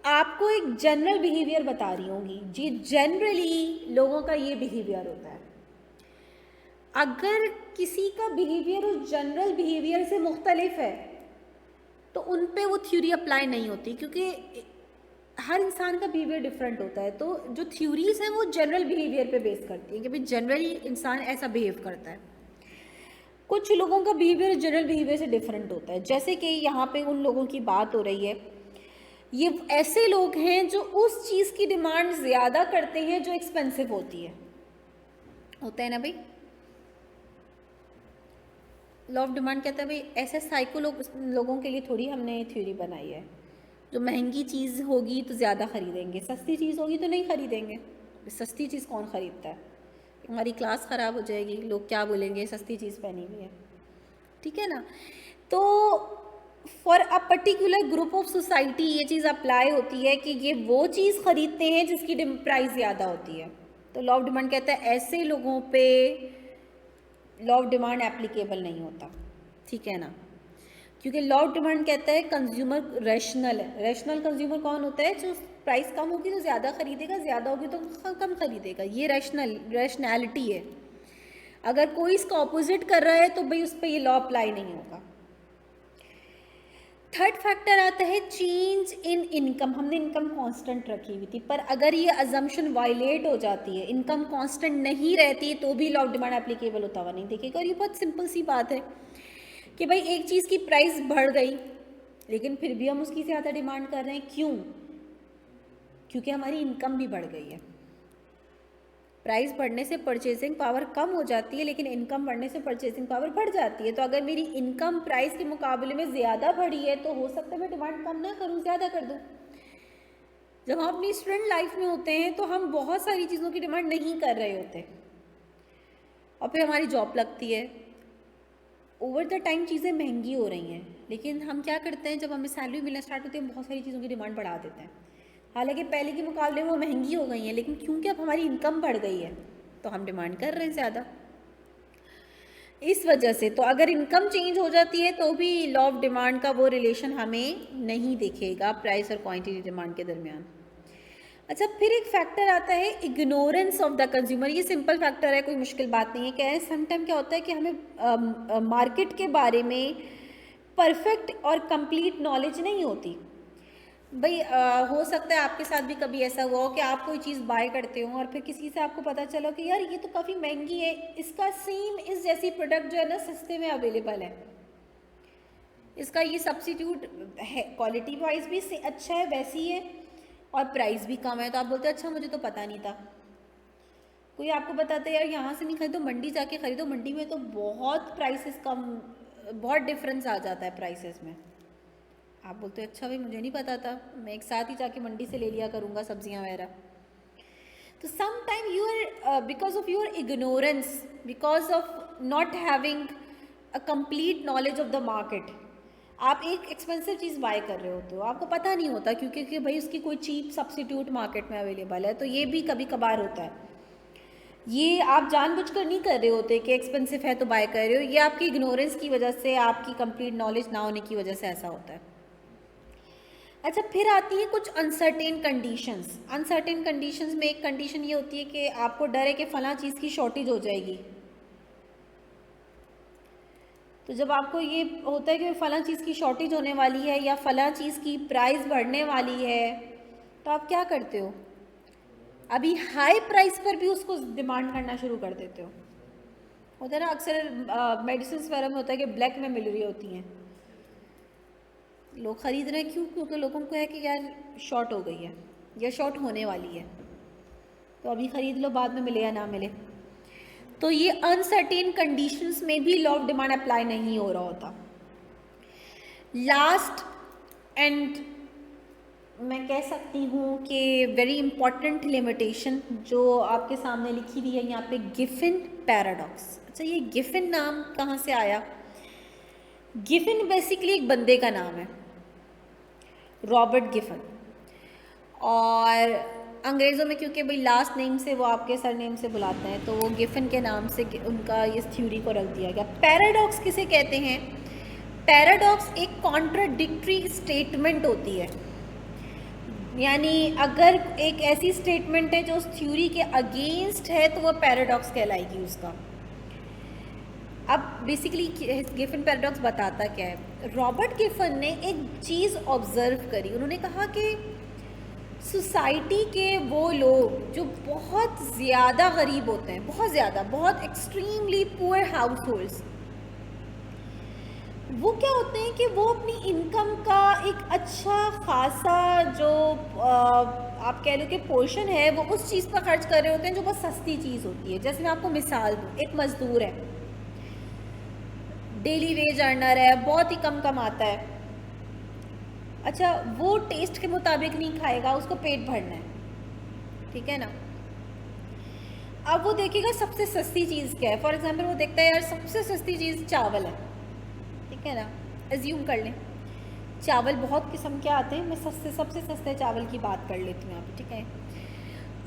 आपको एक जनरल बिहेवियर बता रही होंगी जी, जनरली लोगों का ये बिहेवियर होता है। अगर किसी का बिहेवियर उस जनरल बिहेवियर से मुख्तलिफ है तो उन पे वो थ्योरी अप्लाई नहीं होती, क्योंकि हर इंसान का बिहेवियर डिफरेंट होता है। तो जो थ्योरीज हैं वो जनरल बिहेवियर पे बेस करती हैं कि भाई जनरली इंसान ऐसा बिहेव करता है। कुछ लोगों का बिहेवियर जनरल बिहेवियर से डिफरेंट होता है, जैसे कि यहाँ पे उन लोगों की बात हो रही है, ये ऐसे लोग हैं जो उस चीज़ की डिमांड ज़्यादा करते हैं जो एक्सपेंसिव होती है, होता है ना भाई। लॉ ऑफ डिमांड कहता है भाई ऐसे साइको लोगों के लिए थोड़ी हमने थ्योरी बनाई है, जो महंगी चीज़ होगी तो ज़्यादा ख़रीदेंगे, सस्ती चीज़ होगी तो नहीं ख़रीदेंगे। सस्ती चीज़ कौन ख़रीदता है? हमारी क्लास ख़राब हो जाएगी, लोग क्या बोलेंगे, सस्ती चीज़ पहनी हुई है, ठीक है ना। तो for a particular group of society ये चीज़ अप्लाई होती है कि ये वो चीज़ ख़रीदते हैं जिसकी प्राइस ज़्यादा होती है। तो लॉ ऑफ डिमांड कहता है ऐसे लोगों पे लॉ ऑफ डिमांड एप्लीकेबल नहीं होता, ठीक है ना, क्योंकि लॉ ऑफ डिमांड कहता है कंज्यूमर रैशनल है। रैशनल कंज्यूमर कौन होता है? जो प्राइस कम होगी तो ज़्यादा खरीदेगा, ज़्यादा होगी तो कम खरीदेगा, ये रैशनैलिटी है। अगर कोई इसका ऑपोजिट कर रहा है तो भाई उस पर ये लॉ अप्लाई नहीं होगा। थर्ड फैक्टर आता है चेंज इन इनकम। हमने इनकम कांस्टेंट रखी हुई थी, पर अगर ये अजम्पशन वायलेट हो जाती है, इनकम कांस्टेंट नहीं रहती, तो भी लॉ ऑफ डिमांड एप्लीकेबल होता हुआ नहीं दिखेगा। और ये बहुत सिंपल सी बात है कि भाई एक चीज़ की प्राइस बढ़ गई लेकिन फिर भी हम उसकी ज़्यादा डिमांड कर रहे हैं, क्यों? क्योंकि हमारी इनकम भी बढ़ गई है। प्राइस बढ़ने से परचेसिंग पावर कम हो जाती है, लेकिन इनकम बढ़ने से परचेसिंग पावर बढ़ जाती है। तो अगर मेरी इनकम प्राइस के मुकाबले में ज़्यादा बढ़ी है तो हो सकता है मैं डिमांड कम ना करूँ, ज़्यादा कर दूँ। जब हम अपनी स्टूडेंट लाइफ में होते हैं तो हम बहुत सारी चीज़ों की डिमांड नहीं कर रहे होते, और फिर हमारी जॉब लगती है, ओवर द टाइम चीज़ें महंगी हो रही हैं, लेकिन हम क्या करते हैं, जब हमें सैलरी मिलना स्टार्ट होती है हम बहुत सारी चीज़ों की डिमांड बढ़ा देते हैं। हालांकि पहले के मुकाबले में वो महंगी हो गई हैं, लेकिन क्योंकि अब हमारी इनकम बढ़ गई है तो हम डिमांड कर रहे हैं ज़्यादा। इस वजह से तो अगर इनकम चेंज हो जाती है तो भी लॉ ऑफ डिमांड का वो रिलेशन हमें नहीं दिखेगा प्राइस और क्वांटिटी डिमांड के दरमियान। अच्छा, फिर एक फैक्टर आता है इग्नोरेंस ऑफ द कंज्यूमर। ये सिंपल फैक्टर है, कोई मुश्किल बात नहीं है। क्या है, समटाइम क्या होता है कि हमें मार्केट के बारे में परफेक्ट और कंप्लीट नॉलेज नहीं होती। भाई हो सकता है आपके साथ भी कभी ऐसा हुआ हो कि आप कोई चीज़ बाय करते हो और फिर किसी से आपको पता चला कि यार ये तो काफ़ी महंगी है, इसका सेम इस जैसी प्रोडक्ट जो है ना सस्ते में अवेलेबल है, इसका ये सब्सिट्यूट है, क्वालिटी वाइज भी अच्छा है, वैसी है और प्राइस भी कम है। तो आप बोलते हैं अच्छा मुझे तो पता नहीं था। कोई आपको बताता है यार यहाँ से नहीं खरीदो, मंडी जाके खरीदो, मंडी में तो बहुत प्राइसेस कम, बहुत डिफरेंस आ जाता है प्राइसेस में। आप बोलते हैं अच्छा भाई मुझे नहीं पता था, मैं एक साथ ही जाके मंडी से ले लिया करूँगा सब्जियाँ वगैरह। तो some time you are because of your ignorance, because of not having a complete knowledge of the market, आप एक एक्सपेंसिव चीज़ बाय कर रहे होते हो, आपको पता नहीं होता क्योंकि भाई उसकी कोई चीप सब्सिट्यूट मार्केट में अवेलेबल है। तो ये भी कभी कभार होता है, ये आप जानबूझकर नहीं कर रहे होते कि एक्सपेंसिव है तो बाय कर रहे हो, ये आपकी इग्नोरेंस की वजह से, आपकी कंप्लीट नॉलेज ना होने की वजह से ऐसा होता है। अच्छा, फिर आती है कुछ अनसर्टेन कंडीशंस। अनसर्टेन कंडीशंस में एक कंडीशन ये होती है कि आपको डर है कि फ़लाँ चीज़ की शॉर्टेज हो जाएगी। तो जब आपको ये होता है कि फ़लाँ चीज़ की शॉर्टेज होने वाली है या फ़लाँ चीज़ की प्राइस बढ़ने वाली है, तो आप क्या करते हो? अभी हाई प्राइस पर भी उसको डिमांड करना शुरू कर देते हो। होता है ना, अक्सर मेडिसिन वगैरह में होता है कि ब्लैक में मिल रही होती हैं, लोग ख़रीद रहे हैं, क्यों? क्योंकि लोगों को है कि यार शॉर्ट हो गई है या शॉर्ट होने वाली है, तो अभी ख़रीद लो, बाद में मिले या ना मिले। तो ये अनसर्टेन कंडीशंस में भी लॉ ऑफ डिमांड अप्लाई नहीं हो रहा होता। लास्ट एंड मैं कह सकती हूँ कि वेरी इंपॉर्टेंट लिमिटेशन जो आपके सामने लिखी हुई है यहाँ पे, गिफिन पैराडॉक्स। अच्छा, ये गिफिन नाम कहाँ से आया? गिफिन बेसिकली एक बंदे का नाम है, रॉबर्ट गिफिन। और अंग्रेज़ों में क्योंकि भाई लास्ट नेम से वो आपके सर नेम से बुलाते हैं, तो वो गिफन के नाम से उनका इस थ्योरी को रख दिया गया। पैराडॉक्स किसे कहते हैं? पैराडॉक्स एक कॉन्ट्राडिक्टरी स्टेटमेंट होती है, यानी अगर एक ऐसी स्टेटमेंट है जो उस थ्योरी के अगेंस्ट है तो वो पैराडॉक्स कहलाएगी उसका। अब बेसिकली गिफन पैराडॉक्स बताता क्या है? रॉबर्ट गिफन ने एक चीज़ ऑब्जर्व करी। उन्होंने कहा कि सोसाइटी के वो लोग जो बहुत ज़्यादा गरीब होते हैं, बहुत ज़्यादा, बहुत एक्सट्रीमली पुअर हाउस होल्ड्स, वो क्या होते हैं कि वो अपनी इनकम का एक अच्छा खासा जो आप कह लो कि पोर्शन है वो उस चीज़ पर खर्च कर रहे होते हैं जो बहुत सस्ती चीज़ होती है। जैसे मैं आपको मिसाल दूँ, एक मज़दूर है, डेली वेज अर्नर है, बहुत ही कम कमाता है। अच्छा, वो टेस्ट के मुताबिक नहीं खाएगा, उसको पेट भरना है, ठीक है ना। अब वो देखेगा सबसे सस्ती चीज़ क्या है। फॉर एग्जांपल वो देखता है यार सबसे सस्ती चीज़ चावल है, ठीक है ना, एज्यूम कर लें। चावल बहुत किस्म के आते हैं, मैं सबसे सस्ते चावल की बात कर लेती हूँ यहाँ पे, ठीक है।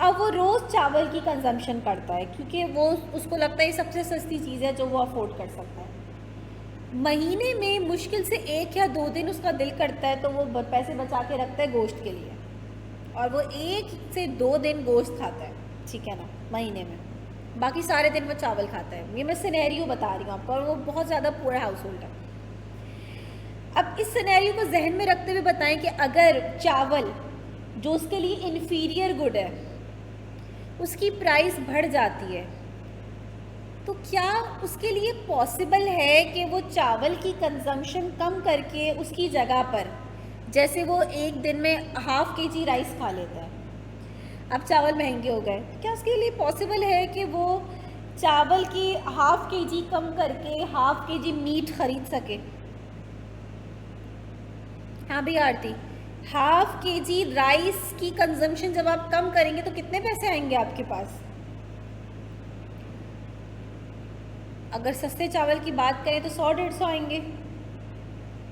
अब वो रोज़ चावल की कंजम्पशन करता है क्योंकि वो उसको लगता है ये सबसे सस्ती चीज़ है जो वो अफोर्ड कर सकता है। महीने में मुश्किल से 1 या 2 दिन उसका दिल करता है तो वो पैसे बचा के रखता है गोश्त के लिए, और वो 1 से 2 दिन गोश्त खाता है, ठीक है ना, महीने में। बाकी सारे दिन वो चावल खाता है। ये मैं सिनेरियो बता रही हूँ आपको, और वो बहुत ज़्यादा पुअर हाउस होल्ड है। अब इस सिनेरियो को जहन में रखते हुए बताएं कि अगर चावल जो उसके लिए इन्फीरियर गुड है उसकी प्राइस बढ़ जाती है, तो क्या उसके लिए पॉसिबल है कि वो चावल की कंजम्पशन कम करके उसकी जगह पर, जैसे वो एक दिन में ½ kg राइस खा लेता है, अब चावल महंगे हो गए, क्या उसके लिए पॉसिबल है कि वो चावल की ½ kg कम करके ½ kg मीट खरीद सके? हाँ भी आरती, ½ kg राइस की कंजम्पशन जब आप कम करेंगे तो कितने पैसे आएंगे आपके पास? अगर सस्ते चावल की बात करें तो 100-150 आएंगे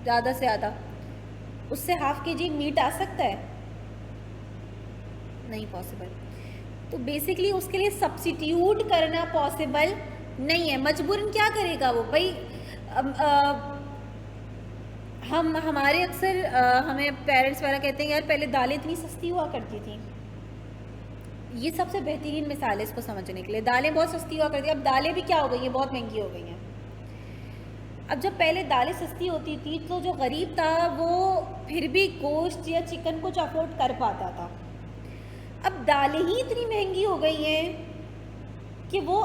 ज़्यादा से ज़्यादा। उससे ½ kg मीट आ सकता है? नहीं पॉसिबल। तो बेसिकली उसके लिए सब्स्टिट्यूट करना पॉसिबल नहीं है। मजबूरन क्या करेगा वो भाई? हमारे अक्सर हमें पेरेंट्स वगैरह कहते हैं यार पहले दालें इतनी सस्ती हुआ करती थी। ये सबसे बेहतरीन मिसाल है इसको समझने के लिए। दालें बहुत सस्ती हुआ करती, अब दालें भी क्या हो गई हैं, बहुत महंगी हो गई हैं। अब जब पहले दालें सस्ती होती थी तो जो गरीब था वो फिर भी गोश्त या चिकन कुछ अफोर्ड कर पाता था। अब दालें ही इतनी महंगी हो गई हैं कि वो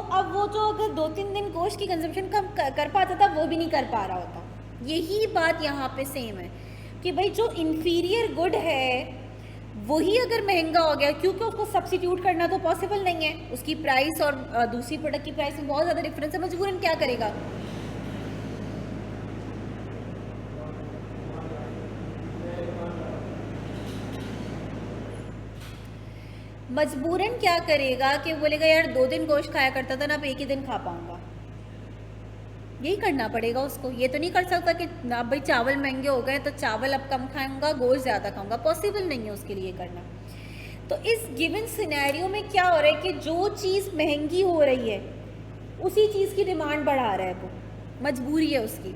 जो अगर 2-3 दिन गोश्त की कंजम्पशन कम कर पाता था वो भी नहीं कर पा रहा होता। यही बात यहाँ पे सेम है कि भाई जो इन्फीरियर गुड है वही अगर महंगा हो गया, क्योंकि उसको सब्स्टिट्यूट करना तो पॉसिबल नहीं है, उसकी प्राइस और दूसरी प्रोडक्ट की प्राइस में बहुत ज़्यादा डिफरेंस है, मजबूरन क्या करेगा? मजबूरन क्या करेगा कि बोलेगा यार 2 दिन गोश्त खाया करता था ना, अब 1 ही दिन खा पाऊंगा। यही करना पड़ेगा उसको। ये तो नहीं कर सकता कि ना भाई चावल महंगे हो गए तो चावल अब कम खाऊंगा, गोश्त ज़्यादा खाऊंगा, पॉसिबल नहीं है उसके लिए करना। तो इस गिवन सिनेरियो में क्या हो रहा है कि जो चीज़ महंगी हो रही है उसी चीज़ की डिमांड बढ़ा रहा है, वो मजबूरी है उसकी।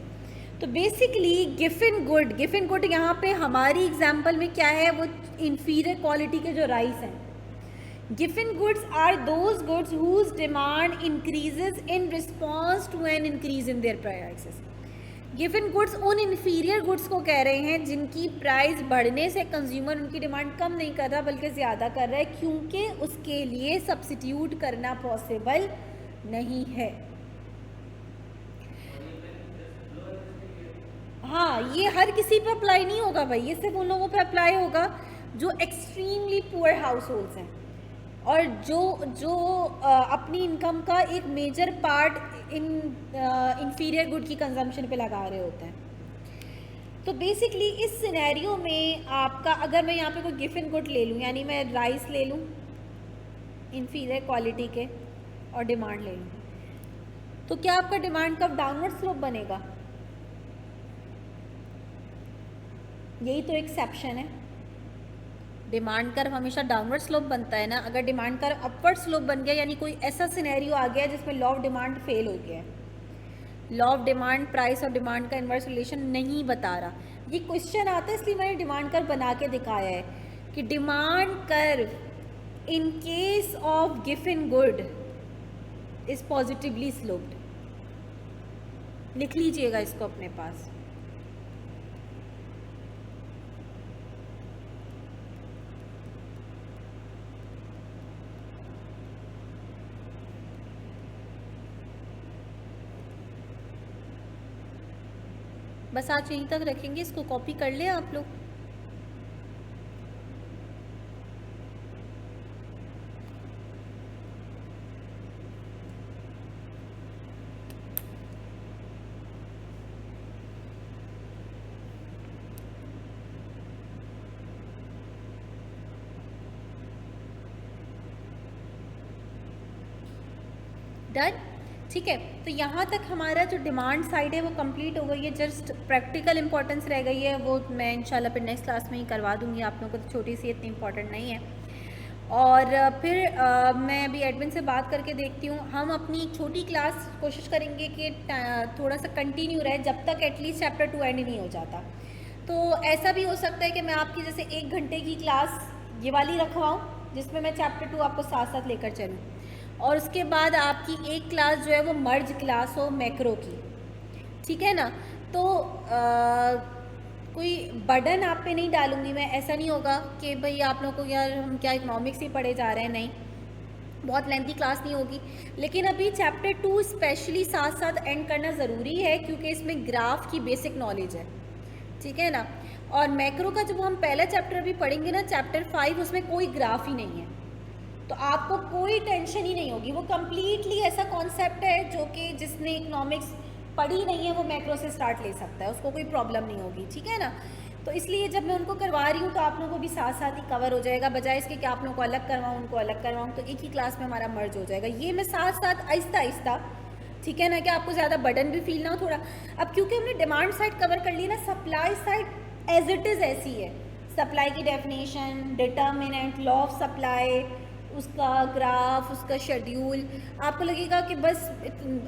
तो बेसिकली गिफन गुड यहाँ पे हमारी एग्जाम्पल में क्या है, वो इन्फीरियर क्वालिटी के जो राइस हैं। Giffen goods are those goods whose demand increases in response to an increase in their prices. Giffen goods उन inferior goods को कह रहे हैं जिनकी प्राइस बढ़ने से कंज्यूमर उनकी डिमांड कम नहीं कर रहा बल्कि ज़्यादा कर रहा है, क्योंकि उसके लिए सब्स्टिट्यूट करना पॉसिबल नहीं है। हाँ, ये हर किसी पे अप्लाई नहीं होगा भाई, ये सिर्फ उन लोगों पे अप्लाई होगा जो एक्सट्रीमली पुअर हाउस होल्ड्स हैं और जो अपनी इनकम का एक मेजर पार्ट इन्फीरियर गुड की कंजम्पशन पे लगा रहे होते हैं। तो बेसिकली इस सिनेरियो में आपका, अगर मैं यहाँ पे कोई गिफन गुड ले लूँ, यानी मैं राइस ले लूँ इन्फीरियर क्वालिटी के और डिमांड ले लूँ, तो क्या आपका डिमांड कब डाउनवर्ड स्लोप बनेगा? यही तो एक्सेप्शन है। डिमांड कर्व हमेशा डाउनवर्ड स्लोप बनता है ना। अगर डिमांड कर्व अपवर्ड स्लोप बन गया यानी कोई ऐसा सिनेरियो आ गया जिसमें लॉ ऑफ डिमांड फेल हो गया है, लॉ ऑफ डिमांड प्राइस और डिमांड का इन्वर्स रिलेशन नहीं बता रहा। ये क्वेश्चन आता है इसलिए मैंने डिमांड कर्व बना के दिखाया है कि demand curve in case of given good is positively sloped. लिख लीजिएगा इसको अपने पास। बस आज यहीं तक रखेंगे, इसको कॉपी कर ले आप लोग। डन, ठीक है। तो यहाँ तक हमारा जो डिमांड साइड है वो कंप्लीट हो गई है। जस्ट प्रैक्टिकल इंपॉर्टेंस रह गई है, वो मैं इंशाल्लाह फिर नेक्स्ट क्लास में ही करवा दूँगी आप लोगों को, तो छोटी सी इतनी इंपॉर्टेंट नहीं है। और फिर मैं अभी एडमिन से बात करके देखती हूँ। हम अपनी छोटी क्लास कोशिश करेंगे कि थोड़ा सा कंटिन्यू रहे जब तक एटलीस्ट चैप्टर 2 एंड नहीं हो जाता। तो ऐसा भी हो सकता है कि मैं आपकी जैसे 1 घंटे की क्लास ये वाली रखवाऊँ जिसमें मैं चैप्टर 2 आपको साथ साथ लेकर चलूँ, और उसके बाद आपकी एक क्लास जो है वो मर्ज क्लास हो मैक्रो की, ठीक है ना। तो कोई बर्डन आप पे नहीं डालूंगी मैं। ऐसा नहीं होगा कि भाई आप लोगों को यार हम क्या इकोनॉमिक्स ही पढ़े जा रहे हैं, नहीं, बहुत लेंथी क्लास नहीं होगी। लेकिन अभी चैप्टर 2 स्पेशली साथ साथ एंड करना ज़रूरी है क्योंकि इसमें ग्राफ की बेसिक नॉलेज है, ठीक है ना। और मैक्रो का जब हम पहला चैप्टर अभी पढ़ेंगे ना, चैप्टर 5, उसमें कोई ग्राफ ही नहीं है, तो आपको कोई टेंशन ही नहीं होगी। वो कम्प्लीटली ऐसा कॉन्सेप्ट है जो कि जिसने इकोनॉमिक्स पढ़ी नहीं है वो मैक्रो से स्टार्ट ले सकता है, उसको कोई प्रॉब्लम नहीं होगी, ठीक है ना। तो इसलिए जब मैं उनको करवा रही हूँ तो आप लोगों को भी साथ साथ ही कवर हो जाएगा, बजाय इसके कि आप लोगों को अलग करवाऊँ उनको अलग करवाऊँ, तो एक ही क्लास में हमारा मर्ज हो जाएगा। ये मैं साथ साथ आहिस्ता आहिस्ता, ठीक है ना, कि आपको ज़्यादा बर्डन भी फील ना हो थोड़ा। अब क्योंकि हमने डिमांड साइड कवर कर ली ना, supply side as it is ऐसी है। सप्लाई की definition, determinant, law of supply, उसका ग्राफ, उसका शेड्यूल, आपको लगेगा कि बस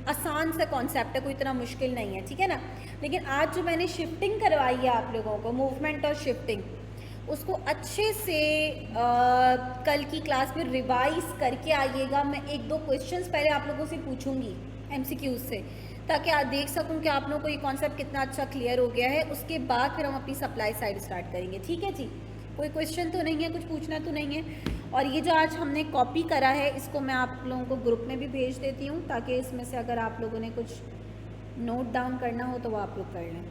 आसान सा कॉन्सेप्ट है, कोई इतना मुश्किल नहीं है, ठीक है ना। लेकिन आज जो मैंने शिफ्टिंग करवाई है आप लोगों को, मूवमेंट और शिफ्टिंग, उसको अच्छे से कल की क्लास में रिवाइज करके आइएगा। मैं 1-2 क्वेश्चंस पहले आप लोगों से पूछूंगी MCQs से, ताकि आप देख सकूं कि आप लोगों को ये कॉन्सेप्ट कितना अच्छा क्लियर हो गया है। उसके बाद फिर हम अपनी सप्लाई साइड स्टार्ट करेंगे, ठीक है जी। कोई क्वेश्चन तो नहीं है, कुछ पूछना तो नहीं है। और ये जो आज हमने कॉपी करा है इसको मैं आप लोगों को ग्रुप में भी भेज देती हूँ, ताकि इसमें से अगर आप लोगों ने कुछ नोट डाउन करना हो तो वो आप लोग कर लें।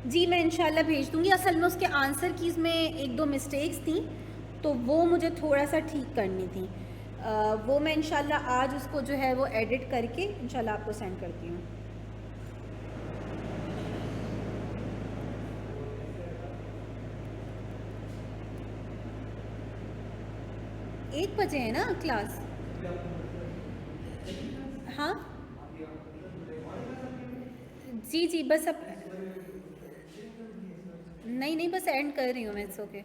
जी मैं इंशाल्लाह भेज दूँगी। असल में उसके आंसर कीज़ में 1-2 मिस्टेक्स थी, तो वो मुझे थोड़ा सा ठीक करनी थी। वो मैं इंशाल्लाह आज उसको जो है वो एडिट करके इंशाल्लाह आपको सेंड करती हूँ। एक बजे है ना क्लास? हाँ जी जी, बस अब नहीं नहीं, बस एंड कर रही हूँ मैं, इट्स ओके।